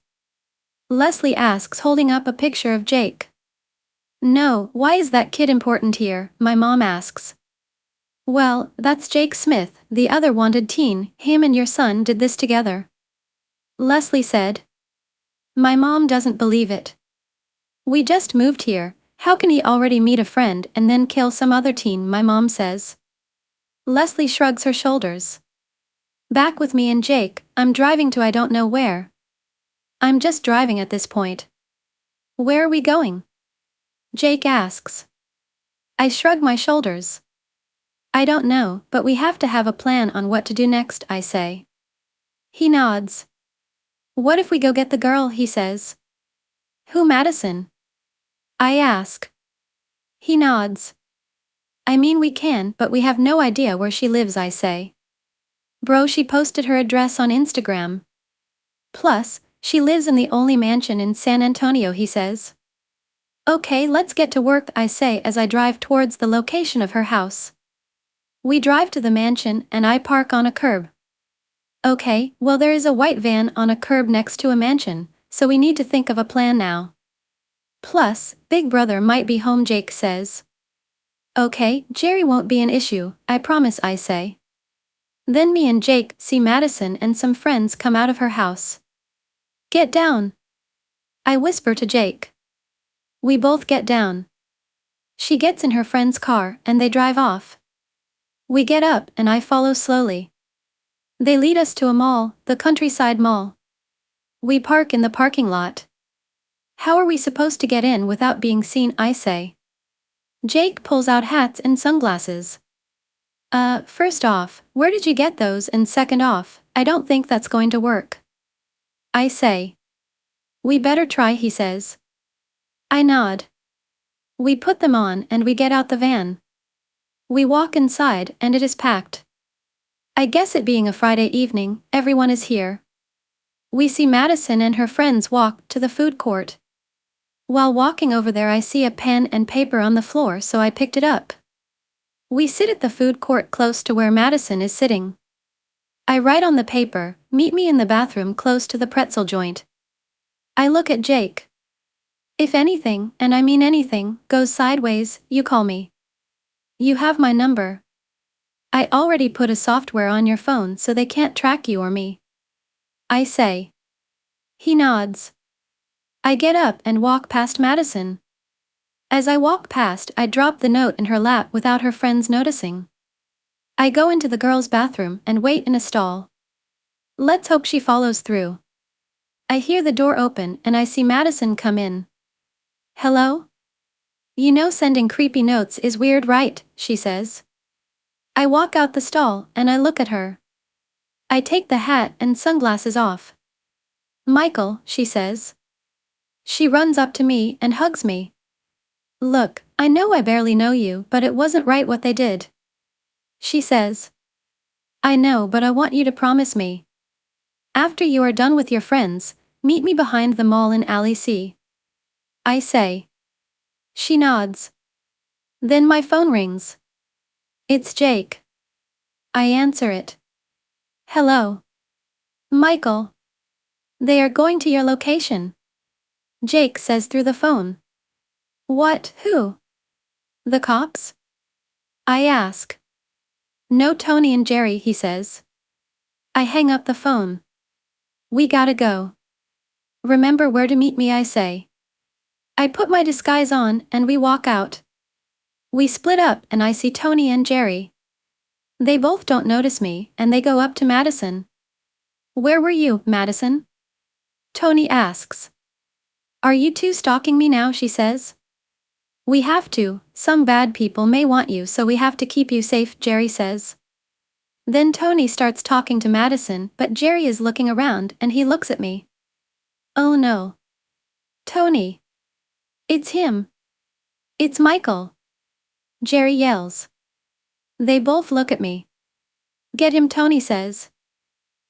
Leslie asks, holding up a picture of Jake. No, why is that kid important here? My mom asks. Well, that's Jake Smith, the other wanted teen. Him and your son did this together. Leslie said. My mom doesn't believe it. We just moved here. How can he already meet a friend and then kill some other teen? My mom says. Leslie shrugs her shoulders. Back with me and Jake, I'm driving to I don't know where. I'm just driving at this point. Where are we going? Jake asks. I shrug my shoulders. I don't know, but we have to have a plan on what to do next, I say. He nods. What if we go get the girl, he says. Who, Madison? I ask. He nods. I mean we can, but we have no idea where she lives, I say. Bro, she posted her address on Instagram. Plus, she lives in the only mansion in San Antonio, he says. Okay, let's get to work, I say as I drive towards the location of her house. We drive to the mansion and I park on a curb. Okay, well there is a white van on a curb next to a mansion, so we need to think of a plan now. Plus, Big Brother might be home, Jake says. Okay, Jerry won't be an issue, I promise, I say. Then me and Jake see Madison and some friends come out of her house. Get down. I whisper to Jake. We both get down. She gets in her friend's car and they drive off. We get up and I follow slowly. They lead us to a mall, the Countryside Mall. We park in the parking lot. How are we supposed to get in without being seen, I say. Jake pulls out hats and sunglasses. First off, where did you get those, and second off, I don't think that's going to work. I say. We better try, he says. I nod. We put them on and we get out the van. We walk inside and it is packed. I guess it being a Friday evening, everyone is here. We see Madison and her friends walk to the food court. While walking over there I see a pen and paper on the floor, so I picked it up. We sit at the food court close to where Madison is sitting. I write on the paper, meet me in the bathroom close to the pretzel joint. I look at Jake. If anything, and I mean anything, goes sideways, you call me. You have my number. I already put a software on your phone so they can't track you or me. I say. He nods. I get up and walk past Madison. As I walk past, I drop the note in her lap without her friends noticing. I go into the girls' bathroom and wait in a stall. Let's hope she follows through. I hear the door open and I see Madison come in. Hello? You know sending creepy notes is weird, right? She says. I walk out the stall and I look at her. I take the hat and sunglasses off. Michael, she says. She runs up to me and hugs me. Look, I know I barely know you, but it wasn't right what they did. She says. I know, but I want you to promise me. After you are done with your friends, meet me behind the mall in Alley C. I say. She nods. Then my phone rings. It's Jake. I answer it. Hello. Michael. They are going to your location. Jake says through the phone. What? Who? The cops? I ask. No, Tony and Jerry, he says. I hang up the phone. We gotta go. Remember where to meet me, I say. I put my disguise on and we walk out. We split up and I see Tony and Jerry. They both don't notice me and they go up to Madison. Where were you, Madison? Tony asks. Are you two stalking me now, she says. We have to, some bad people may want you, so we have to keep you safe, Jerry says. Then Tony starts talking to Madison, but Jerry is looking around and he looks at me. Oh no. Tony. It's him. It's Michael. Jerry yells. They both look at me. Get him, Tony says.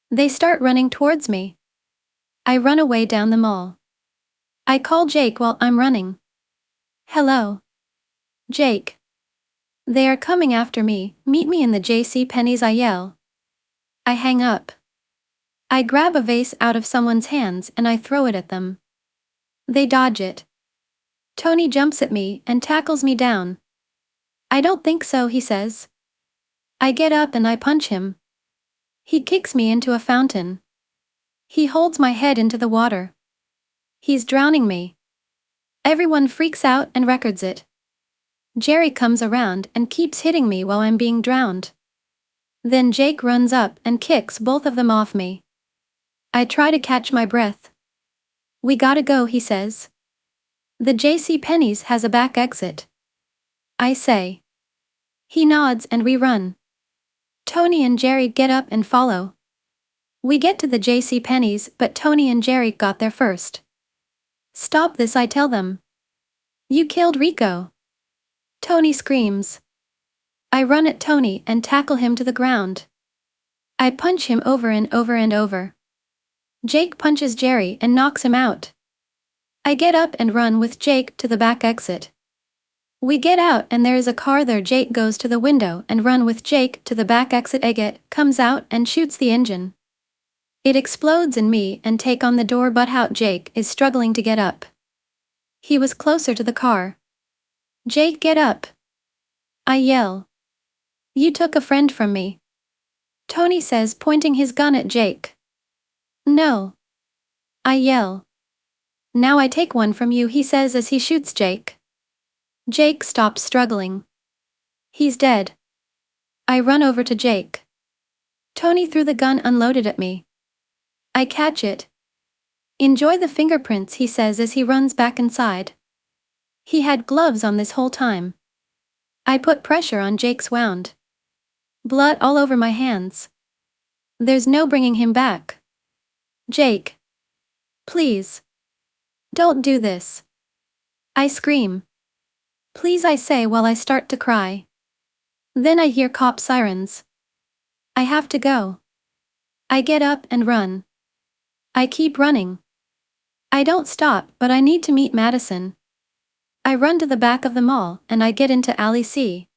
They start running towards me. I run away down the mall. I call Jake while I'm running. Hello. Jake. They are coming after me, meet me in the JCPenney's, I yell. I hang up. I grab a vase out of someone's hands and I throw it at them. They dodge it. Tony jumps at me and tackles me down. I don't think so, he says. I get up and I punch him. He kicks me into a fountain. He holds my head into the water. He's drowning me. Everyone freaks out and records it. Jerry comes around and keeps hitting me while I'm being drowned. Then Jake runs up and kicks both of them off me. I try to catch my breath. We gotta go, he says. The JCPenney's has a back exit. I say. He nods and we run. Tony and Jerry get up and follow. We get to the JCPenney's, but Tony and Jerry got there first. Stop this, I tell them. You killed Rico. Tony screams. I run at Tony and tackle him to the ground. I punch him over and over and over. Jake punches Jerry and knocks him out. I get up and run with Jake to the back exit. We get out and there is a car there. Jake goes to the window and run with Jake to the back exit. Eggett comes out and shoots the engine. It explodes in me and take on the door, but out Jake is struggling to get up. He was closer to the car. Jake, get up. I yell. You took a friend from me. Tony says, pointing his gun at Jake. No. I yell. Now I take one from you, he says as he shoots Jake. Jake stops struggling. He's dead. I run over to Jake. Tony threw the gun unloaded at me. I catch it. Enjoy the fingerprints, he says as he runs back inside. He had gloves on this whole time. I put pressure on Jake's wound. Blood all over my hands. There's no bringing him back. Jake. Please. Don't do this. I scream. Please, I say while I start to cry. Then I hear cop sirens. I have to go. I get up and run. I keep running. I don't stop, but I need to meet Madison. I run to the back of the mall and I get into alley C.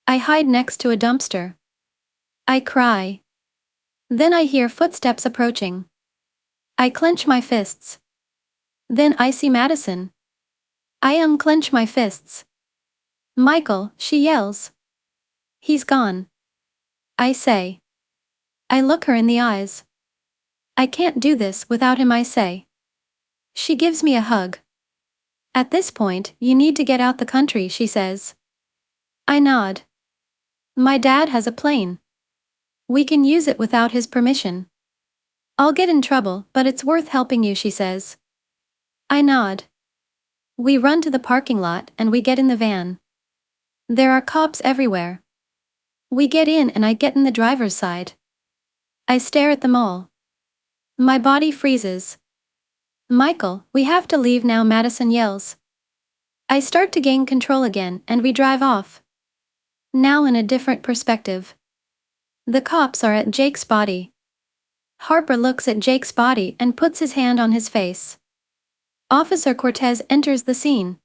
I hide next to a dumpster. I cry. Then I hear footsteps approaching. I clench my fists. Then I see Madison. I unclench my fists. Michael, she yells. He's gone. I say. I look her in the eyes. I can't do this without him, I say. She gives me a hug. At this point, you need to get out the country, she says. I nod. My dad has a plane. We can use it without his permission. I'll get in trouble, but it's worth helping you, she says. I nod. We run to the parking lot and we get in the van. There are cops everywhere. We get in and I get in the driver's side. I stare at them all. My body freezes. Michael, we have to leave now, Madison yells. I start to gain control again and we drive off. Now in a different perspective. The cops are at Jake's body. Harper looks at Jake's body and puts his hand on his face. Officer Cortez enters the scene.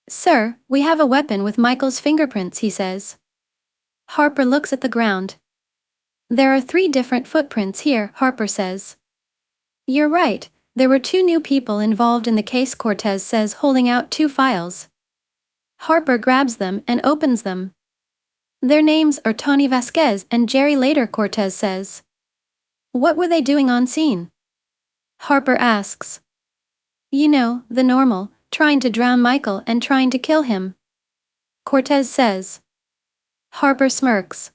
Sir, we have a weapon with Michael's fingerprints, he says. Harper looks at the ground. There are 3 different footprints here, Harper says. You're right, there were 2 new people involved in the case, Cortez says, holding out 2 files. Harper grabs them and opens them. Their names are Tony Vasquez and Jerry Later, Cortez says. What were they doing on scene? Harper asks. You know, the normal, trying to drown Michael and trying to kill him. Cortez says. Harper smirks.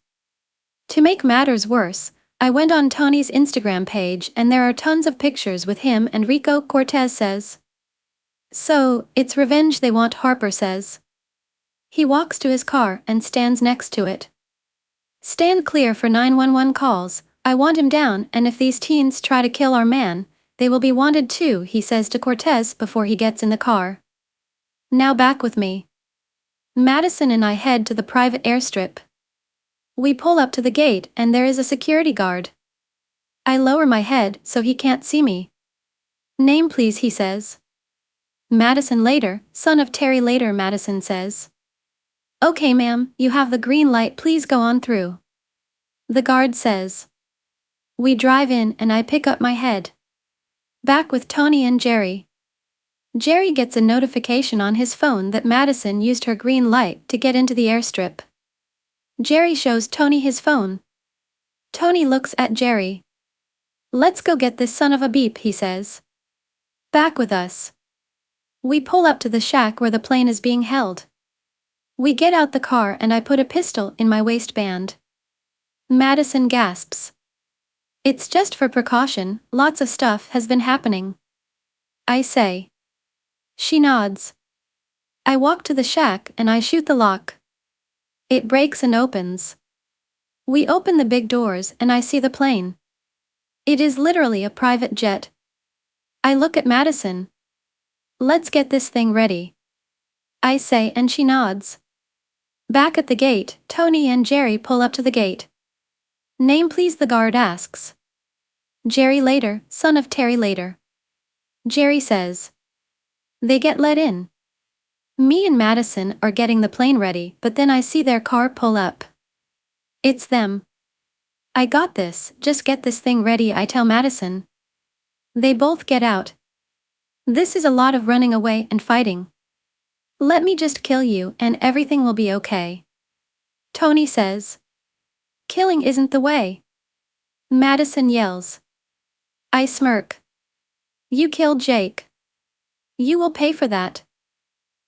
To make matters worse, I went on Tony's Instagram page and there are tons of pictures with him and Rico, Cortez says. So, it's revenge they want, Harper says. He walks to his car and stands next to it. Stand clear for 911 calls, I want him down, and if these teens try to kill our man, they will be wanted too, he says to Cortez before he gets in the car. Now back with me. Madison and I head to the private airstrip. We pull up to the gate and there is a security guard. I lower my head so he can't see me. Name please, he says. Madison Later, son of Terry Later, Madison says. Okay ma'am, you have the green light, please go on through. The guard says. We drive in and I pick up my head. Back with Tony and Jerry. Jerry gets a notification on his phone that Madison used her green light to get into the airstrip. Jerry shows Tony his phone. Tony looks at Jerry. Let's go get this son of a beep, he says. Back with us. We pull up to the shack where the plane is being held. We get out the car and I put a pistol in my waistband. Madison gasps. It's just for precaution, lots of stuff has been happening. I say. She nods. I walk to the shack and I shoot the lock. It breaks and opens. We open the big doors and I see the plane. It is literally a private jet. I look at Madison. Let's get this thing ready. I say and she nods. Back at the gate, Tony and Jerry pull up to the gate. Name please, the guard asks. Jerry Later, son of Terry Later. Jerry says. They get let in. Me and Madison are getting the plane ready, but then I see their car pull up. It's them. I got this, just get this thing ready, I tell Madison. They both get out. This is a lot of running away and fighting. Let me just kill you and everything will be okay. Tony says. Killing isn't the way. Madison yells. I smirk. You killed Jake. You will pay for that.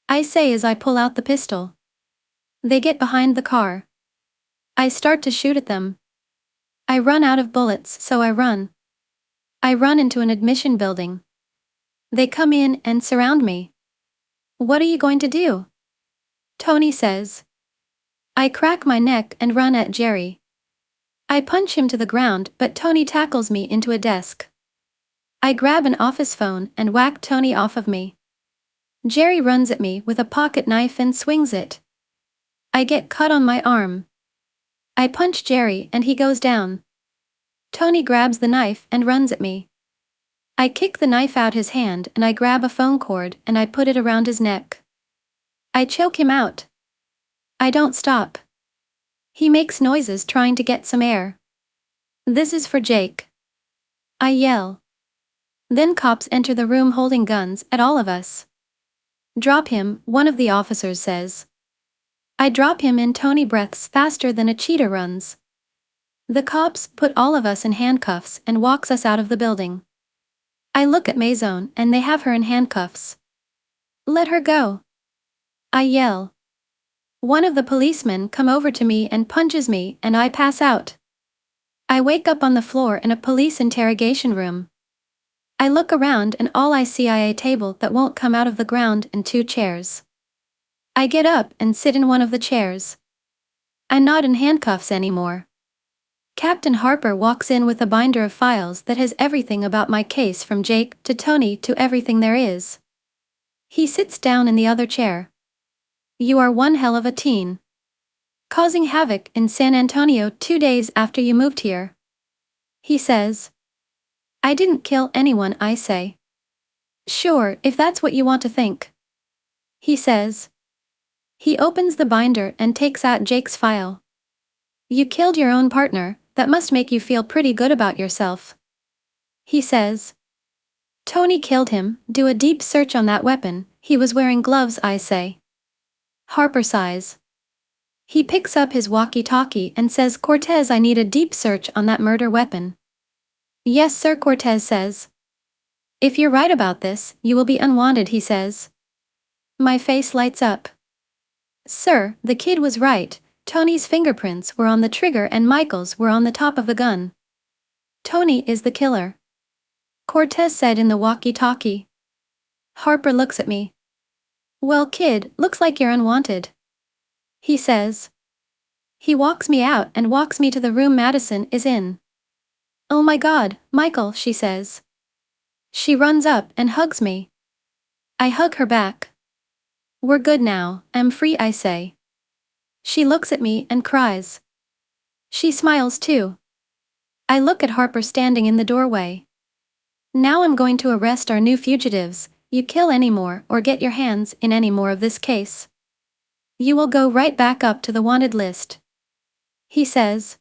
I say as I pull out the pistol. They get behind the car. I start to shoot at them. I run out of bullets, so I run. I run into an admission building. They come in and surround me. What are you going to do? Tony says. I crack my neck and run at Jerry. I punch him to the ground, but Tony tackles me into a desk. I grab an office phone and whack Tony off of me. Jerry runs at me with a pocket knife and swings it. I get cut on my arm. I punch Jerry and he goes down. Tony grabs the knife and runs at me. I kick the knife out his hand and I grab a phone cord and I put it around his neck. I choke him out. I don't stop. He makes noises trying to get some air. This is for Jake. I yell. Then cops enter the room holding guns at all of us. Drop him, one of the officers says. I drop him and Tony breaths faster than a cheetah runs. The cops put all of us in handcuffs and walks us out of the building. I look at Maison and they have her in handcuffs. Let her go. I yell. One of the policemen come over to me and punches me and I pass out. I wake up on the floor in a police interrogation room. I look around and all I see is a table that won't come out of the ground and 2 chairs. I get up and sit in one of the chairs. I'm not in handcuffs anymore. Captain Harper walks in with a binder of files that has everything about my case from Jake to Tony to everything there is. He sits down in the other chair. You are one hell of a teen. Causing havoc in San Antonio 2 days after you moved here. He says. I didn't kill anyone, I say. Sure, if that's what you want to think. He says. He opens the binder and takes out Jake's file. You killed your own partner, that must make you feel pretty good about yourself. He says. Tony killed him, do a deep search on that weapon, he was wearing gloves, I say. Harper sighs. He picks up his walkie-talkie and says, Cortez, I need a deep search on that murder weapon. Yes sir, Cortez says. If you're right about this, you will be unwanted, he says. My face lights up. Sir, the kid was right, Tony's fingerprints were on the trigger and Michael's were on the top of the gun. Tony is the killer. Cortez said in the walkie-talkie. Harper looks at me. Well kid, looks like you're unwanted. He says. He walks me out and walks me to the room Madison is in. Oh my God, Michael, she says. She runs up and hugs me. I hug her back. We're good now, I'm free, I say. She looks at me and cries. She smiles too. I look at Harper standing in the doorway. Now I'm going to arrest our new fugitives. You kill any more or get your hands in any more of this case, you will go right back up to the wanted list, he says.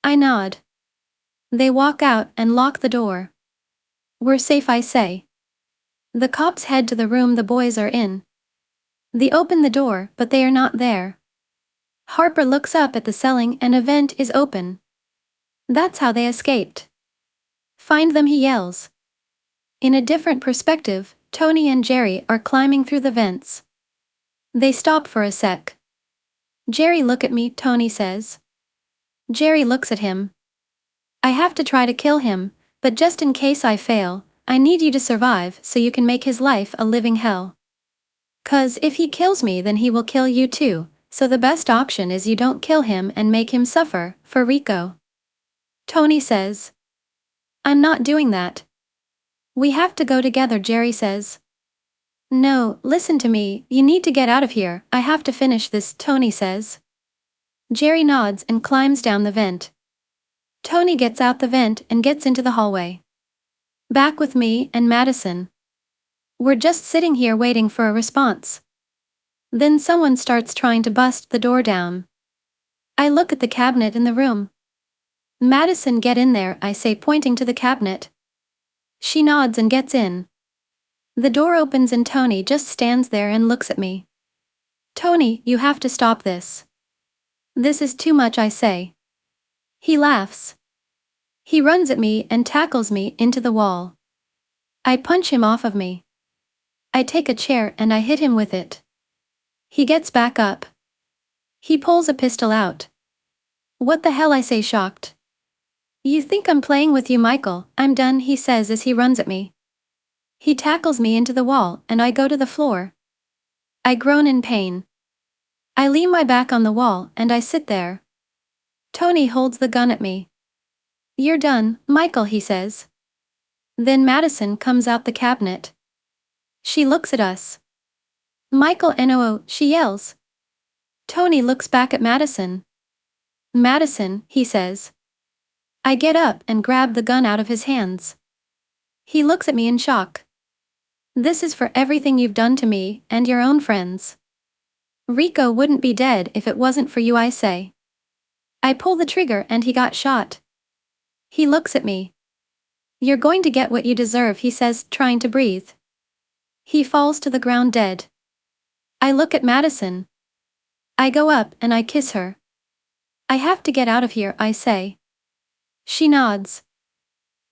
I nod. They walk out and lock the door. We're safe, I say. The cops head to the room the boys are in. They open the door, but they are not there. Harper looks up at the ceiling and a vent is open. That's how they escaped. Find them, he yells. In a different perspective, Tony and Jerry are climbing through the vents. They stop for a sec. Jerry, look at me, Tony says. Jerry looks at him. I have to try to kill him, but just in case I fail, I need you to survive so you can make his life a living hell. 'Cause if he kills me, then he will kill you too, so the best option is you don't kill him and make him suffer, for Rico. Tony says. I'm not doing that. We have to go together, Jerry says. No, listen to me, you need to get out of here, I have to finish this, Tony says. Jerry nods and climbs down the vent. Tony gets out the vent and gets into the hallway. Back with me and Madison. We're just sitting here waiting for a response. Then someone starts trying to bust the door down. I look at the cabinet in the room. Madison, get in there, I say, pointing to the cabinet. She nods and gets in. The door opens and Tony just stands there and looks at me. Tony, you have to stop this. This is too much, I say. He laughs. He runs at me and tackles me into the wall. I punch him off of me. I take a chair and I hit him with it. He gets back up. He pulls a pistol out. What the hell, I say, shocked. You think I'm playing with you, Michael? I'm done, he says as he runs at me. He tackles me into the wall and I go to the floor. I groan in pain. I lean my back on the wall and I sit there. Tony holds the gun at me. You're done, Michael, he says. Then Madison comes out the cabinet. She looks at us. Michael, NOO, she yells. Tony looks back at Madison. Madison, he says. I get up and grab the gun out of his hands. He looks at me in shock. This is for everything you've done to me and your own friends. Rico wouldn't be dead if it wasn't for you, I say. I pull the trigger and he got shot. He looks at me. You're going to get what you deserve, he says, trying to breathe. He falls to the ground dead. I look at Madison. I go up and I kiss her. I have to get out of here, I say. She nods.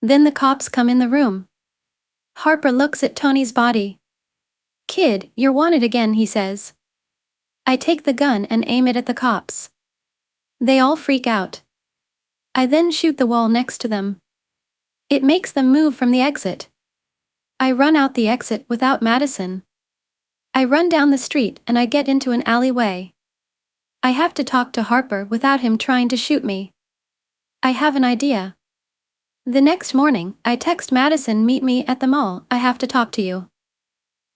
Then the cops come in the room. Harper looks at Tony's body. Kid, you're wanted again, he says. I take the gun and aim it at the cops. They all freak out. I then shoot the wall next to them. It makes them move from the exit. I run out the exit without Madison. I run down the street and I get into an alleyway. I have to talk to Harper without him trying to shoot me. I have an idea. The next morning, I text Madison, meet me at the mall, I have to talk to you.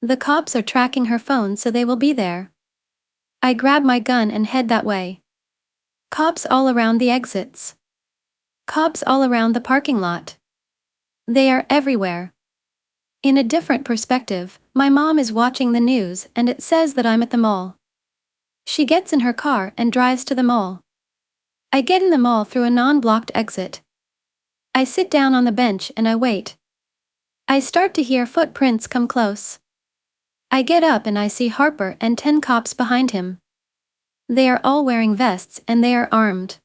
The cops are tracking her phone, so they will be there. I grab my gun and head that way. Cops all around the exits. Cops all around the parking lot. They are everywhere. In a different perspective, my mom is watching the news and it says that I'm at the mall. She gets in her car and drives to the mall. I get in the mall through a non-blocked exit. I sit down on the bench and I wait. I start to hear footprints come close. I get up and I see Harper and 10 cops behind him. They are all wearing vests and they are armed.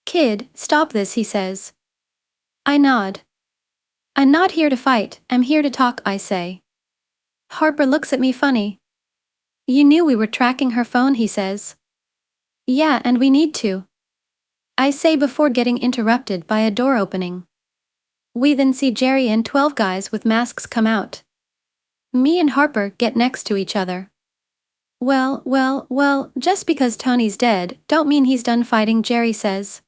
Kid, stop this, he says. I nod. I'm not here to fight, I'm here to talk, I say. Harper looks at me funny. You knew we were tracking her phone, he says. Yeah, and we need to, I say before getting interrupted by a door opening. We then see Jerry and 12 guys with masks come out. Me and Harper get next to each other. Well, just because Tony's dead, don't mean he's done fighting, Jerry says.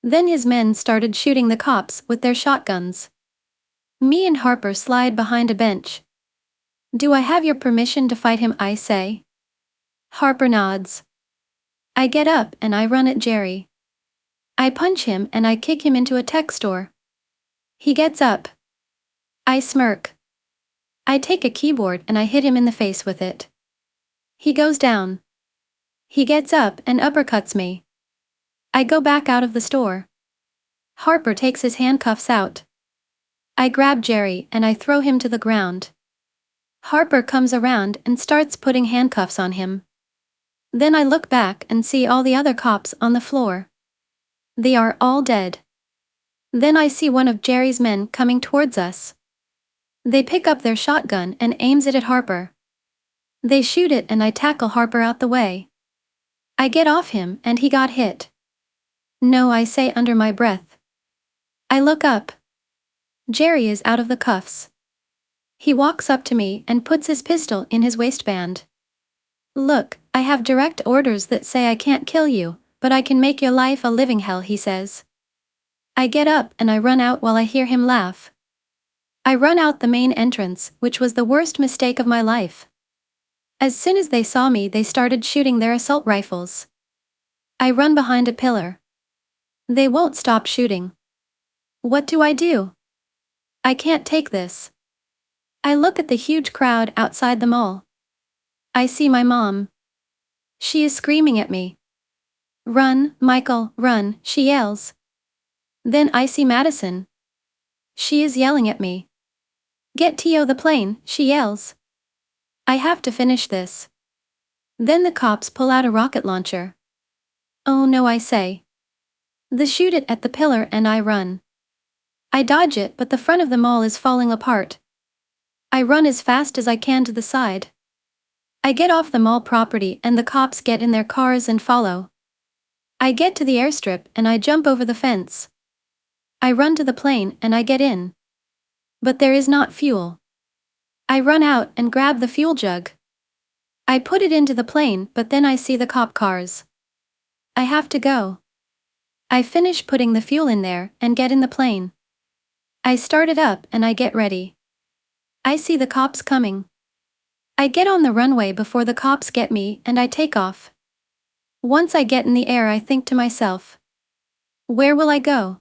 Then his men started shooting the cops with their shotguns. Me and Harper slide behind a bench. Do I have your permission to fight him, I say. Harper nods. I get up and I run at Jerry. I punch him and I kick him into a tech store. He gets up. I smirk. I take a keyboard and I hit him in the face with it. He goes down. He gets up and uppercuts me. I go back out of the store. Harper takes his handcuffs out. I grab Jerry and I throw him to the ground. Harper comes around and starts putting handcuffs on him. Then I look back and see all the other cops on the floor. They are all dead. Then I see one of Jerry's men coming towards us. They pick up their shotgun and aims it at Harper. They shoot it and I tackle Harper out the way. I get off him and he got hit. No, I say under my breath. I look up. Jerry is out of the cuffs. He walks up to me and puts his pistol in his waistband. Look, I have direct orders that say I can't kill you, but I can make your life a living hell, he says. I get up and I run out while I hear him laugh. I run out the main entrance, which was the worst mistake of my life. As soon as they saw me, they started shooting their assault rifles. I run behind a pillar. They won't stop shooting. What do I do? I can't take this. I look at the huge crowd outside the mall. I see my mom. She is screaming at me. Run, Michael, run, she yells. Then I see Madison. She is yelling at me. Get Tio the plane, she yells. I have to finish this. Then the cops pull out a rocket launcher. Oh no, I say. They shoot it at the pillar and I run. I dodge it, but the front of the mall is falling apart. I run as fast as I can to the side. I get off the mall property and the cops get in their cars and follow. I get to the airstrip and I jump over the fence. I run to the plane and I get in. But there is not fuel. I run out and grab the fuel jug. I put it into the plane, but then I see the cop cars. I have to go. I finish putting the fuel in there and get in the plane. I start it up and I get ready. I see the cops coming. I get on the runway before the cops get me and I take off. Once I get in the air, I think to myself, where will I go?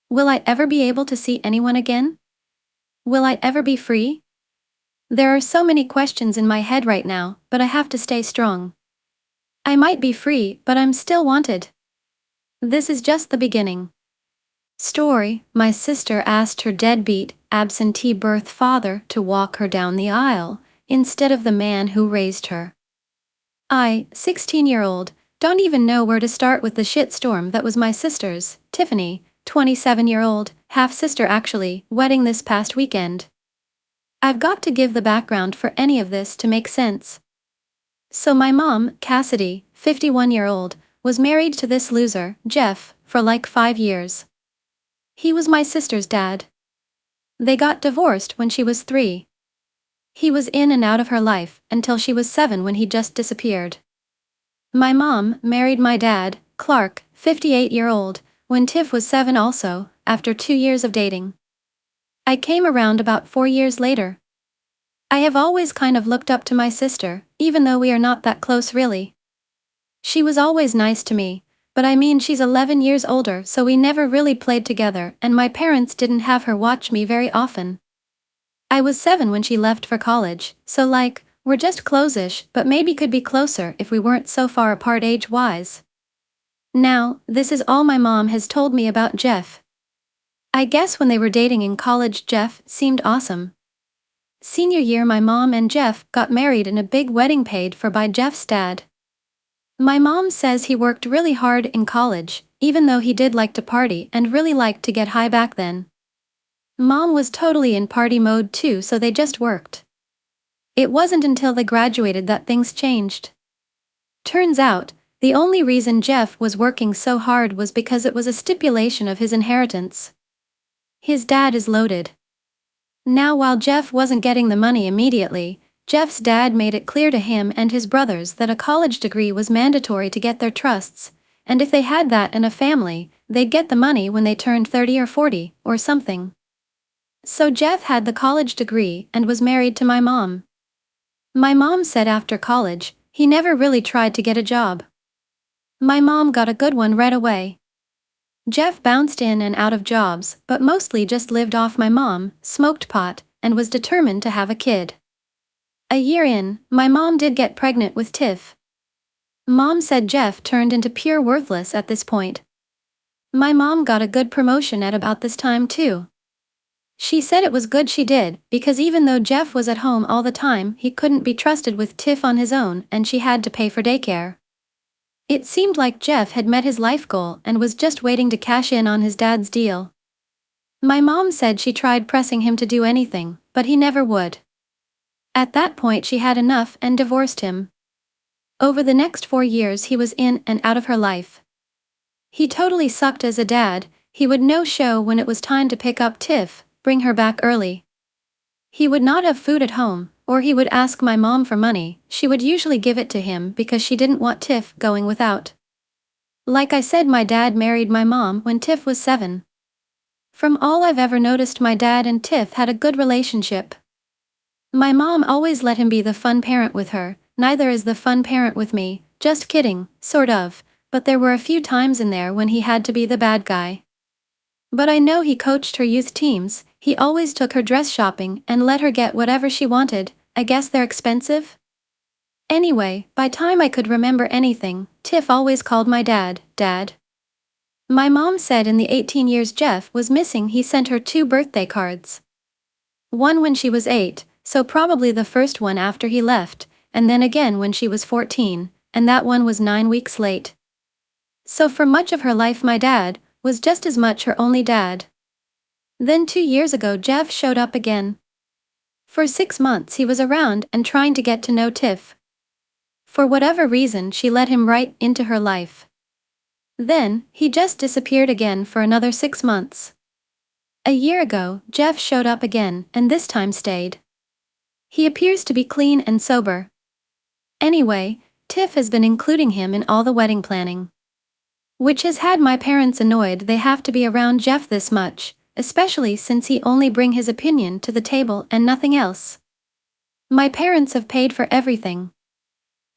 Will I ever be able to see anyone again? Will I ever be free? There are so many questions in my head right now, but I have to stay strong. I might be free, but I'm still wanted. This is just the beginning. Story: My sister asked her deadbeat, absentee birth father to walk her down the aisle, instead of the man who raised her. I, 16-year-old, don't even know where to start with the shitstorm that was my sister's, Tiffany, 27-year-old, half-sister actually, wedding this past weekend. I've got to give the background for any of this to make sense. So my mom, Cassidy, 51-year-old, was married to this loser, Jeff, for like 5 years. He was my sister's dad. They got divorced when she was 3. He was in and out of her life until she was 7 when he just disappeared. My mom married my dad, Clark, 58-year-old, when Tiff was 7 also, after 2 years of dating. I came around about 4 years later. I have always kind of looked up to my sister, even though we are not that close really. She was always nice to me, but I mean she's 11 years older, so we never really played together and my parents didn't have her watch me very often. I was 7 when she left for college, so like, we're just close-ish, but maybe could be closer if we weren't so far apart age-wise. Now, this is all my mom has told me about Jeff. I guess when they were dating in college, Jeff seemed awesome. Senior year, my mom and Jeff got married in a big wedding paid for by Jeff's dad. My mom says he worked really hard in college, even though he did like to party and really liked to get high back then. Mom was totally in party mode too, so they just worked. It wasn't until they graduated that things changed. Turns out, the only reason Jeff was working so hard was because it was a stipulation of his inheritance. His dad is loaded. Now, while Jeff wasn't getting the money immediately, Jeff's dad made it clear to him and his brothers that a college degree was mandatory to get their trusts, and if they had that and a family, they'd get the money when they turned 30 or 40, or something. So Jeff had the college degree and was married to my mom. My mom said after college, he never really tried to get a job. My mom got a good one right away. Jeff bounced in and out of jobs, but mostly just lived off my mom, smoked pot, and was determined to have a kid. A year in, my mom did get pregnant with Tiff. Mom said Jeff turned into pure worthless at this point. My mom got a good promotion at about this time too. She said it was good she did, because even though Jeff was at home all the time, he couldn't be trusted with Tiff on his own and she had to pay for daycare. It seemed like Jeff had met his life goal and was just waiting to cash in on his dad's deal. My mom said she tried pressing him to do anything, but he never would. At that point she had enough and divorced him. Over the next 4 years he was in and out of her life. He totally sucked as a dad. He would no-show when it was time to pick up Tiff, bring her back early. He would not have food at home, or he would ask my mom for money. She would usually give it to him because she didn't want Tiff going without. Like I said, my dad married my mom when Tiff was 7. From all I've ever noticed, my dad and Tiff had a good relationship. My mom always let him be the fun parent with her, neither is the fun parent with me, just kidding, sort of, but there were a few times in there when he had to be the bad guy. But I know he coached her youth teams, he always took her dress shopping and let her get whatever she wanted. I guess they're expensive? Anyway, by time I could remember anything, Tiff always called my dad, Dad. My mom said in the 18 years Jeff was missing he sent her 2 birthday cards. One when she was 8, so probably the first one after he left, and then again when she was 14, and that one was 9 weeks late. So for much of her life my dad was just as much her only dad. Then 2 years ago Jeff showed up again. For 6 months he was around and trying to get to know Tiff. For whatever reason she let him right into her life. Then, he just disappeared again for another 6 months. A year ago, Jeff showed up again and this time stayed. He appears to be clean and sober. Anyway, Tiff has been including him in all the wedding planning. Which has had my parents annoyed. They have to be around Jeff this much, especially since he only bring his opinion to the table and nothing else. My parents have paid for everything.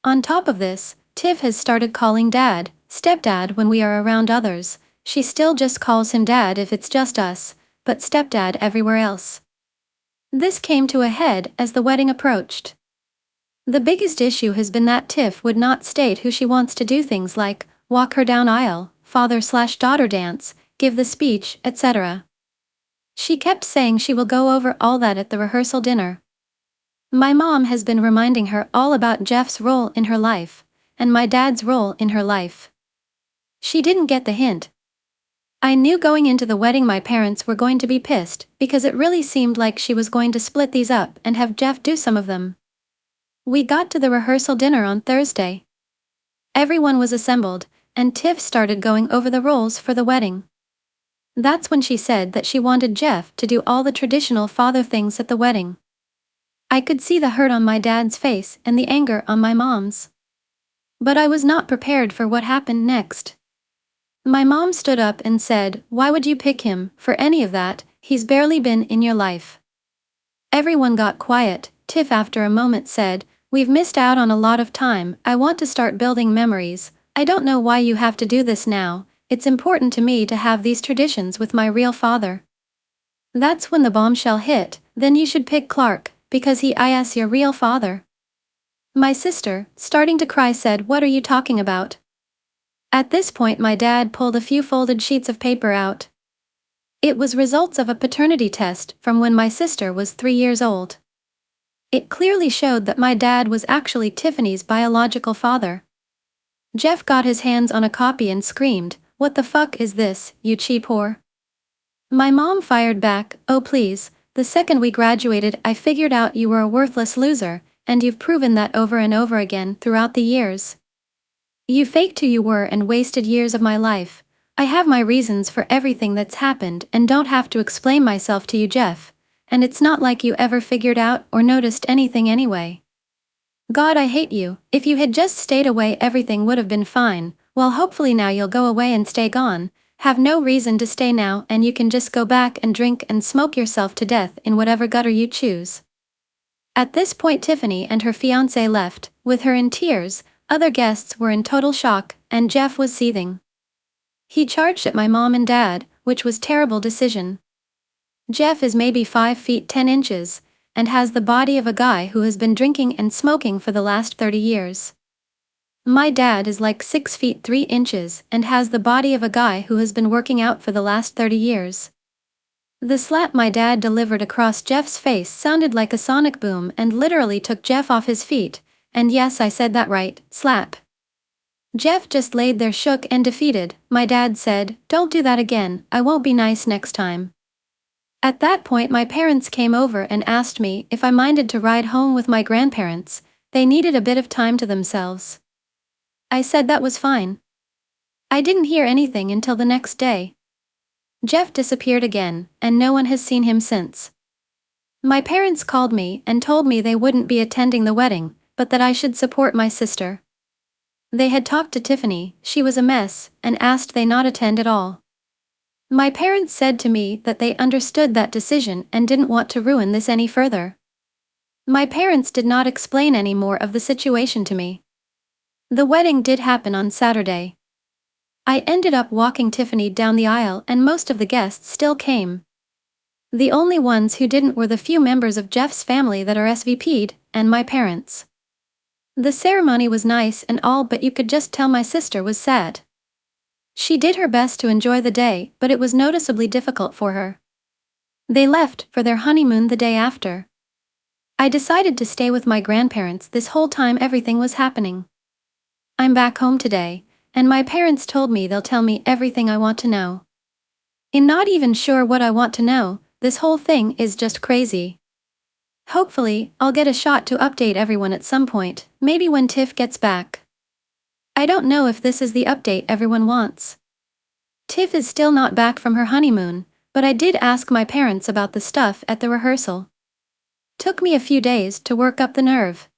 On top of this, Tiff has started calling Dad, stepdad when we are around others. She still just calls him Dad if it's just us, but stepdad everywhere else. This came to a head as the wedding approached. The biggest issue has been that Tiff would not state who she wants to do things like walk her down aisle, father/daughter dance, give the speech, etc. She kept saying she will go over all that at the rehearsal dinner. My mom has been reminding her all about Jeff's role in her life, and my dad's role in her life. She didn't get the hint. I knew going into the wedding my parents were going to be pissed, because it really seemed like she was going to split these up and have Jeff do some of them. We got to the rehearsal dinner on Thursday. Everyone was assembled, and Tiff started going over the roles for the wedding. That's when she said that she wanted Jeff to do all the traditional father things at the wedding. I could see the hurt on my dad's face and the anger on my mom's. But I was not prepared for what happened next. My mom stood up and said, "Why would you pick him for any of that? He's barely been in your life." Everyone got quiet. Tiff after a moment said, "We've missed out on a lot of time. I want to start building memories. I don't know why you have to do this now. It's important to me to have these traditions with my real father." That's when the bombshell hit. "Then you should pick Clark, because he is your real father." My sister, starting to cry, said, "What are you talking about?" At this point my dad pulled a few folded sheets of paper out. It was results of a paternity test from when my sister was 3 years old. It clearly showed that my dad was actually Tiffany's biological father. Jeff got his hands on a copy and screamed, "What the fuck is this, you cheap whore?" My mom fired back, "Oh please, the second we graduated I figured out you were a worthless loser, and you've proven that over and over again throughout the years. You faked who you were and wasted years of my life. I have my reasons for everything that's happened and don't have to explain myself to you, Jeff, and it's not like you ever figured out or noticed anything anyway. God, I hate you. If you had just stayed away everything would have been fine. Well, hopefully now you'll go away and stay gone. Have no reason to stay now and you can just go back and drink and smoke yourself to death in whatever gutter you choose." At this point Tiffany and her fiancé left, with her in tears. Other guests were in total shock, and Jeff was seething. He charged at my mom and dad, which was terrible decision. Jeff is maybe 5 feet 10 inches, and has the body of a guy who has been drinking and smoking for the last 30 years. My dad is like 6 feet 3 inches and has the body of a guy who has been working out for the last 30 years. The slap my dad delivered across Jeff's face sounded like a sonic boom and literally took Jeff off his feet, and yes, I said that right, slap. Jeff just laid there shook and defeated. My dad said, "Don't do that again, I won't be nice next time." At that point my parents came over and asked me if I minded to ride home with my grandparents. They needed a bit of time to themselves. I said that was fine. I didn't hear anything until the next day. Jeff disappeared again, and no one has seen him since. My parents called me and told me they wouldn't be attending the wedding, but that I should support my sister. They had talked to Tiffany, she was a mess, and asked they not attend at all. My parents said to me that they understood that decision and didn't want to ruin this any further. My parents did not explain any more of the situation to me. The wedding did happen on Saturday. I ended up walking Tiffany down the aisle and most of the guests still came. The only ones who didn't were the few members of Jeff's family that are SVP'd, and my parents. The ceremony was nice and all, but you could just tell my sister was sad. She did her best to enjoy the day, but it was noticeably difficult for her. They left for their honeymoon the day after. I decided to stay with my grandparents this whole time everything was happening. I'm back home today, and my parents told me they'll tell me everything I want to know. I'm not even sure what I want to know, this whole thing is just crazy. Hopefully, I'll get a shot to update everyone at some point, maybe when Tiff gets back. I don't know if this is the update everyone wants. Tiff is still not back from her honeymoon, but I did ask my parents about the stuff at the rehearsal. Took me a few days to work up the nerve.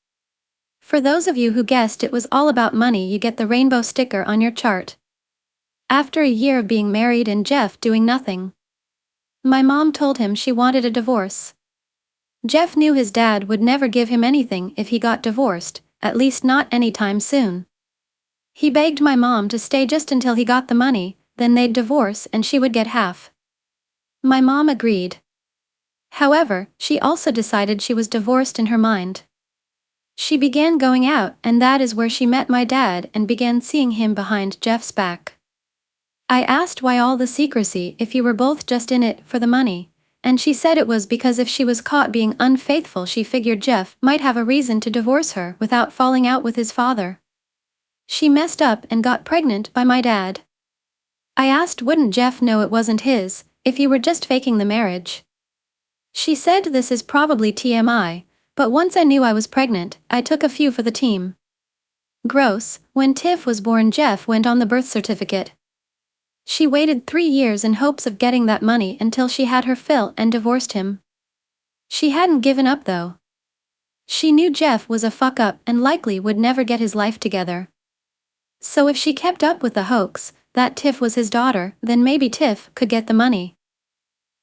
For those of you who guessed it was all about money, you get the rainbow sticker on your chart. After a year of being married and Jeff doing nothing. My mom told him she wanted a divorce. Jeff knew his dad would never give him anything if he got divorced, at least not anytime soon. He begged my mom to stay just until he got the money, then they'd divorce and she would get half. My mom agreed. However, she also decided she was divorced in her mind. She began going out, and that is where she met my dad and began seeing him behind Jeff's back. I asked why all the secrecy if you were both just in it for the money, and she said it was because if she was caught being unfaithful she figured Jeff might have a reason to divorce her without falling out with his father. She messed up and got pregnant by my dad. I asked wouldn't Jeff know it wasn't his, if he were just faking the marriage. She said this is probably TMI, but once I knew I was pregnant, I took a few for the team. Gross, when Tiff was born Jeff went on the birth certificate. She waited 3 years in hopes of getting that money until she had her fill and divorced him. She hadn't given up though. She knew Jeff was a fuck up and likely would never get his life together. So if she kept up with the hoax, that Tiff was his daughter, then maybe Tiff could get the money.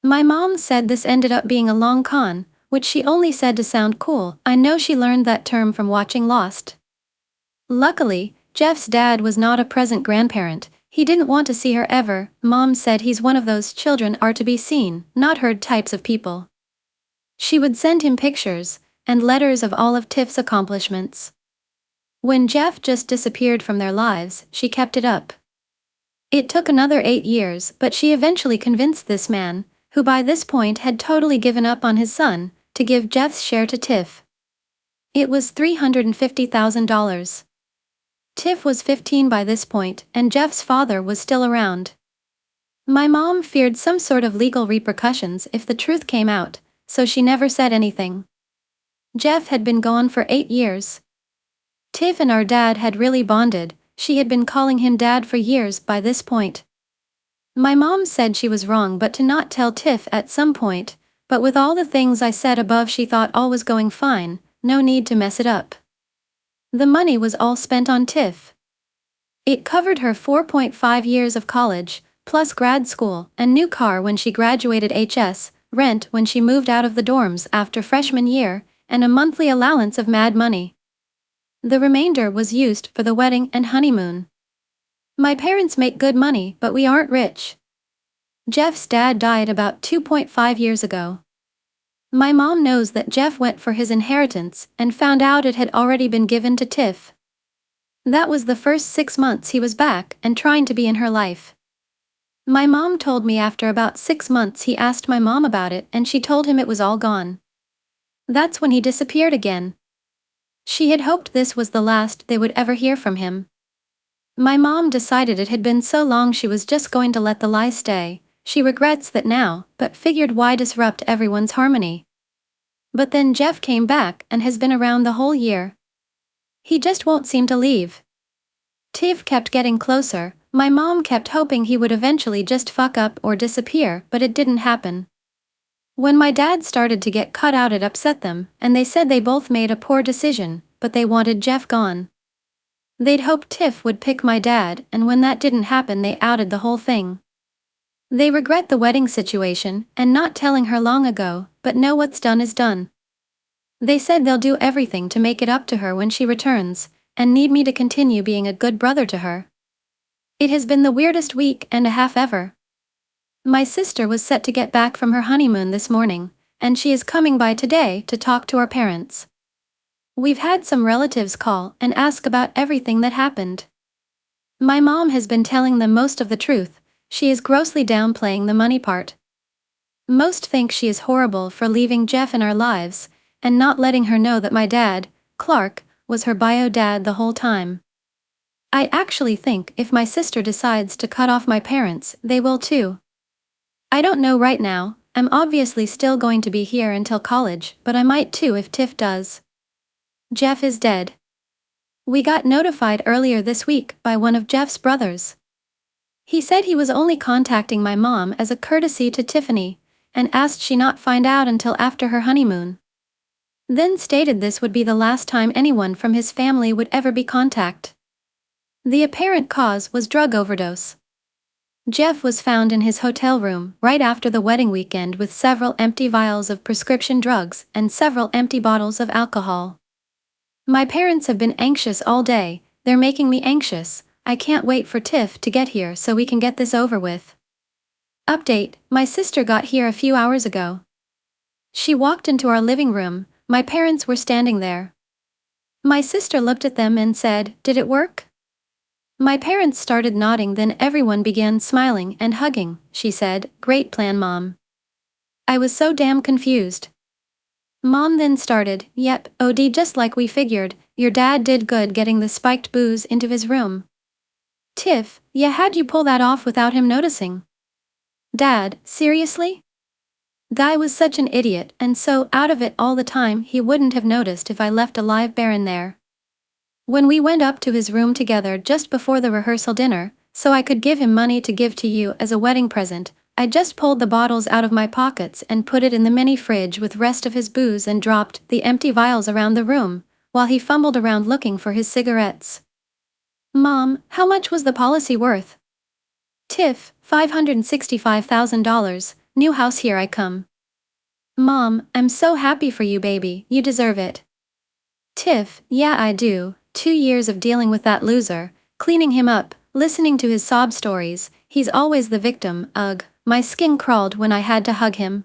My mom said this ended up being a long con, which she only said to sound cool. I know she learned that term from watching Lost. Luckily, Jeff's dad was not a present grandparent, he didn't want to see her ever. Mom said he's one of those children are to be seen, not heard types of people. She would send him pictures and letters of all of Tiff's accomplishments. When Jeff just disappeared from their lives, she kept it up. It took another 8 years, but she eventually convinced this man, who by this point had totally given up on his son, to give Jeff's share to Tiff. It was $350,000. Tiff was 15 by this point, and Jeff's father was still around. My mom feared some sort of legal repercussions if the truth came out, so she never said anything. Jeff had been gone for 8 years. Tiff and our dad had really bonded, she had been calling him dad for years by this point. My mom said she was wrong but to not tell Tiff at some point, but with all the things I said above she thought all was going fine, no need to mess it up. The money was all spent on Tiff. It covered her 4.5 years of college, plus grad school, and new car when she graduated HS, rent when she moved out of the dorms after freshman year, and a monthly allowance of mad money. The remainder was used for the wedding and honeymoon. My parents make good money, but we aren't rich. Jeff's dad died about 2.5 years ago. My mom knows that Jeff went for his inheritance and found out it had already been given to Tiff. That was the first 6 months he was back and trying to be in her life. My mom told me after about 6 months he asked my mom about it and she told him it was all gone. That's when he disappeared again. She had hoped this was the last they would ever hear from him. My mom decided it had been so long she was just going to let the lie stay. She regrets that now, but figured why disrupt everyone's harmony. But then Jeff came back and has been around the whole year. He just won't seem to leave. Tiff kept getting closer. My mom kept hoping he would eventually just fuck up or disappear, but it didn't happen. When my dad started to get cut out, it upset them, and they said they both made a poor decision, but they wanted Jeff gone. They'd hoped Tiff would pick my dad, and when that didn't happen, they outed the whole thing. They regret the wedding situation and not telling her long ago, but know what's done is done. They said they'll do everything to make it up to her when she returns, and need me to continue being a good brother to her. It has been the weirdest week and a half ever. My sister was set to get back from her honeymoon this morning, and she is coming by today to talk to our parents. We've had some relatives call and ask about everything that happened. My mom has been telling them most of the truth. She is grossly downplaying the money part. Most think she is horrible for leaving Jeff in our lives, and not letting her know that my dad, Clark, was her bio dad the whole time. I actually think if my sister decides to cut off my parents, they will too. I don't know right now. I'm obviously still going to be here until college, but I might too if Tiff does. Jeff is dead. We got notified earlier this week by one of Jeff's brothers. He said he was only contacting my mom as a courtesy to Tiffany, and asked she not find out until after her honeymoon. Then stated this would be the last time anyone from his family would ever be contacted. The apparent cause was drug overdose. Jeff was found in his hotel room right after the wedding weekend with several empty vials of prescription drugs and several empty bottles of alcohol. My parents have been anxious all day. They're making me anxious. I can't wait for Tiff to get here so we can get this over with. Update: my sister got here a few hours ago. She walked into our living room. My parents were standing there. My sister looked at them and said, "Did it work?" My parents started nodding, then everyone began smiling and hugging. She said, "Great plan, Mom." I was so damn confused. Mom then started, "Yep, OD, just like we figured. Your dad did good getting the spiked booze into his room." Tiff: "Yeah, how'd you pull that off without him noticing?" Dad: "Seriously? Guy was such an idiot and so out of it all the time he wouldn't have noticed if I left a live bear in there. When we went up to his room together just before the rehearsal dinner, so I could give him money to give to you as a wedding present, I just pulled the bottles out of my pockets and put it in the mini fridge with rest of his booze and dropped the empty vials around the room, while he fumbled around looking for his cigarettes." Mom: "How much was the policy worth?" Tiff: $565,000, new house here I come. Mom: "I'm so happy for you, baby, you deserve it." Tiff: "Yeah, I do. 2 years of dealing with that loser, cleaning him up, listening to his sob stories, he's always the victim, ugh, my skin crawled when I had to hug him."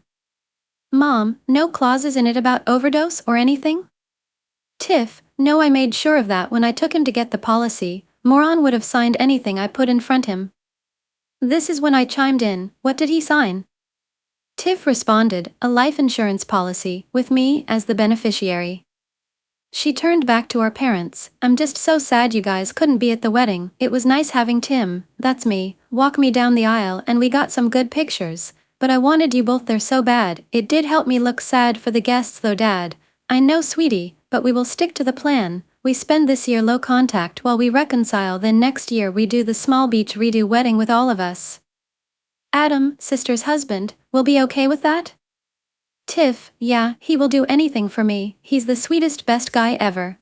Mom: "No clauses in it about overdose or anything?" Tiff: "No, I made sure of that when I took him to get the policy. Moron would have signed anything I put in front him." This is when I chimed in, "What did he sign?" Tiff responded, "A life insurance policy, with me as the beneficiary." She turned back to our parents, "I'm just so sad you guys couldn't be at the wedding. It was nice having Tim, that's me, walk me down the aisle and we got some good pictures, but I wanted you both there so bad. It did help me look sad for the guests though, Dad. I know, sweetie, but we will stick to the plan. We spend this year low contact while we reconcile, then next year we do the small beach redo wedding with all of us." Adam, sister's husband, will be okay with that? Tiff: "Yeah, he will do anything for me. He's the sweetest, best guy ever.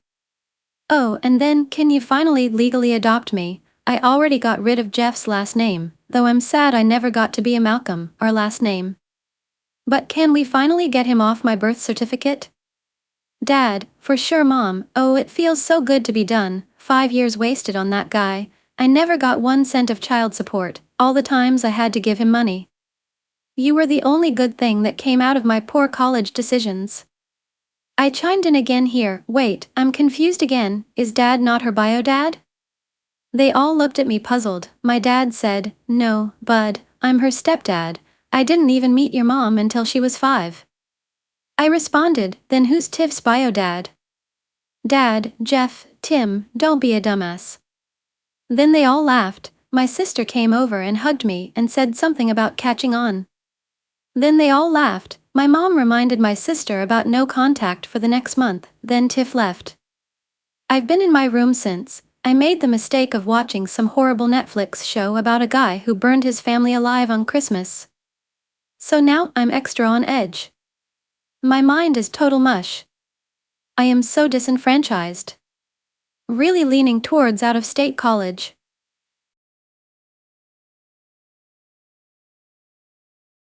Oh, and then, can you finally legally adopt me? I already got rid of Jeff's last name, though I'm sad I never got to be a Malcolm, our last name. But can we finally get him off my birth certificate?" Dad: "For sure, Mom. Oh, it feels so good to be done. 5 years wasted on that guy. I never got 1 cent of child support, all the times I had to give him money. You were the only good thing that came out of my poor college decisions. I chimed in again here. Wait, I'm confused again, is Dad not her bio dad? They all looked at me puzzled. My dad said, no, Bud, I'm her stepdad. I didn't even meet your mom until she was 5. I responded, then who's Tiff's bio dad? Dad, Jeff, Tim, don't be a dumbass. Then they all laughed. My sister came over and hugged me and said something about catching on. Then they all laughed. My mom reminded my sister about no contact for the next month, then Tiff left. I've been in my room since. I made the mistake of watching some horrible Netflix show about a guy who burned his family alive on Christmas. So now I'm extra on edge. My mind is total mush. I am so disenfranchised. Really leaning towards out-of-state college.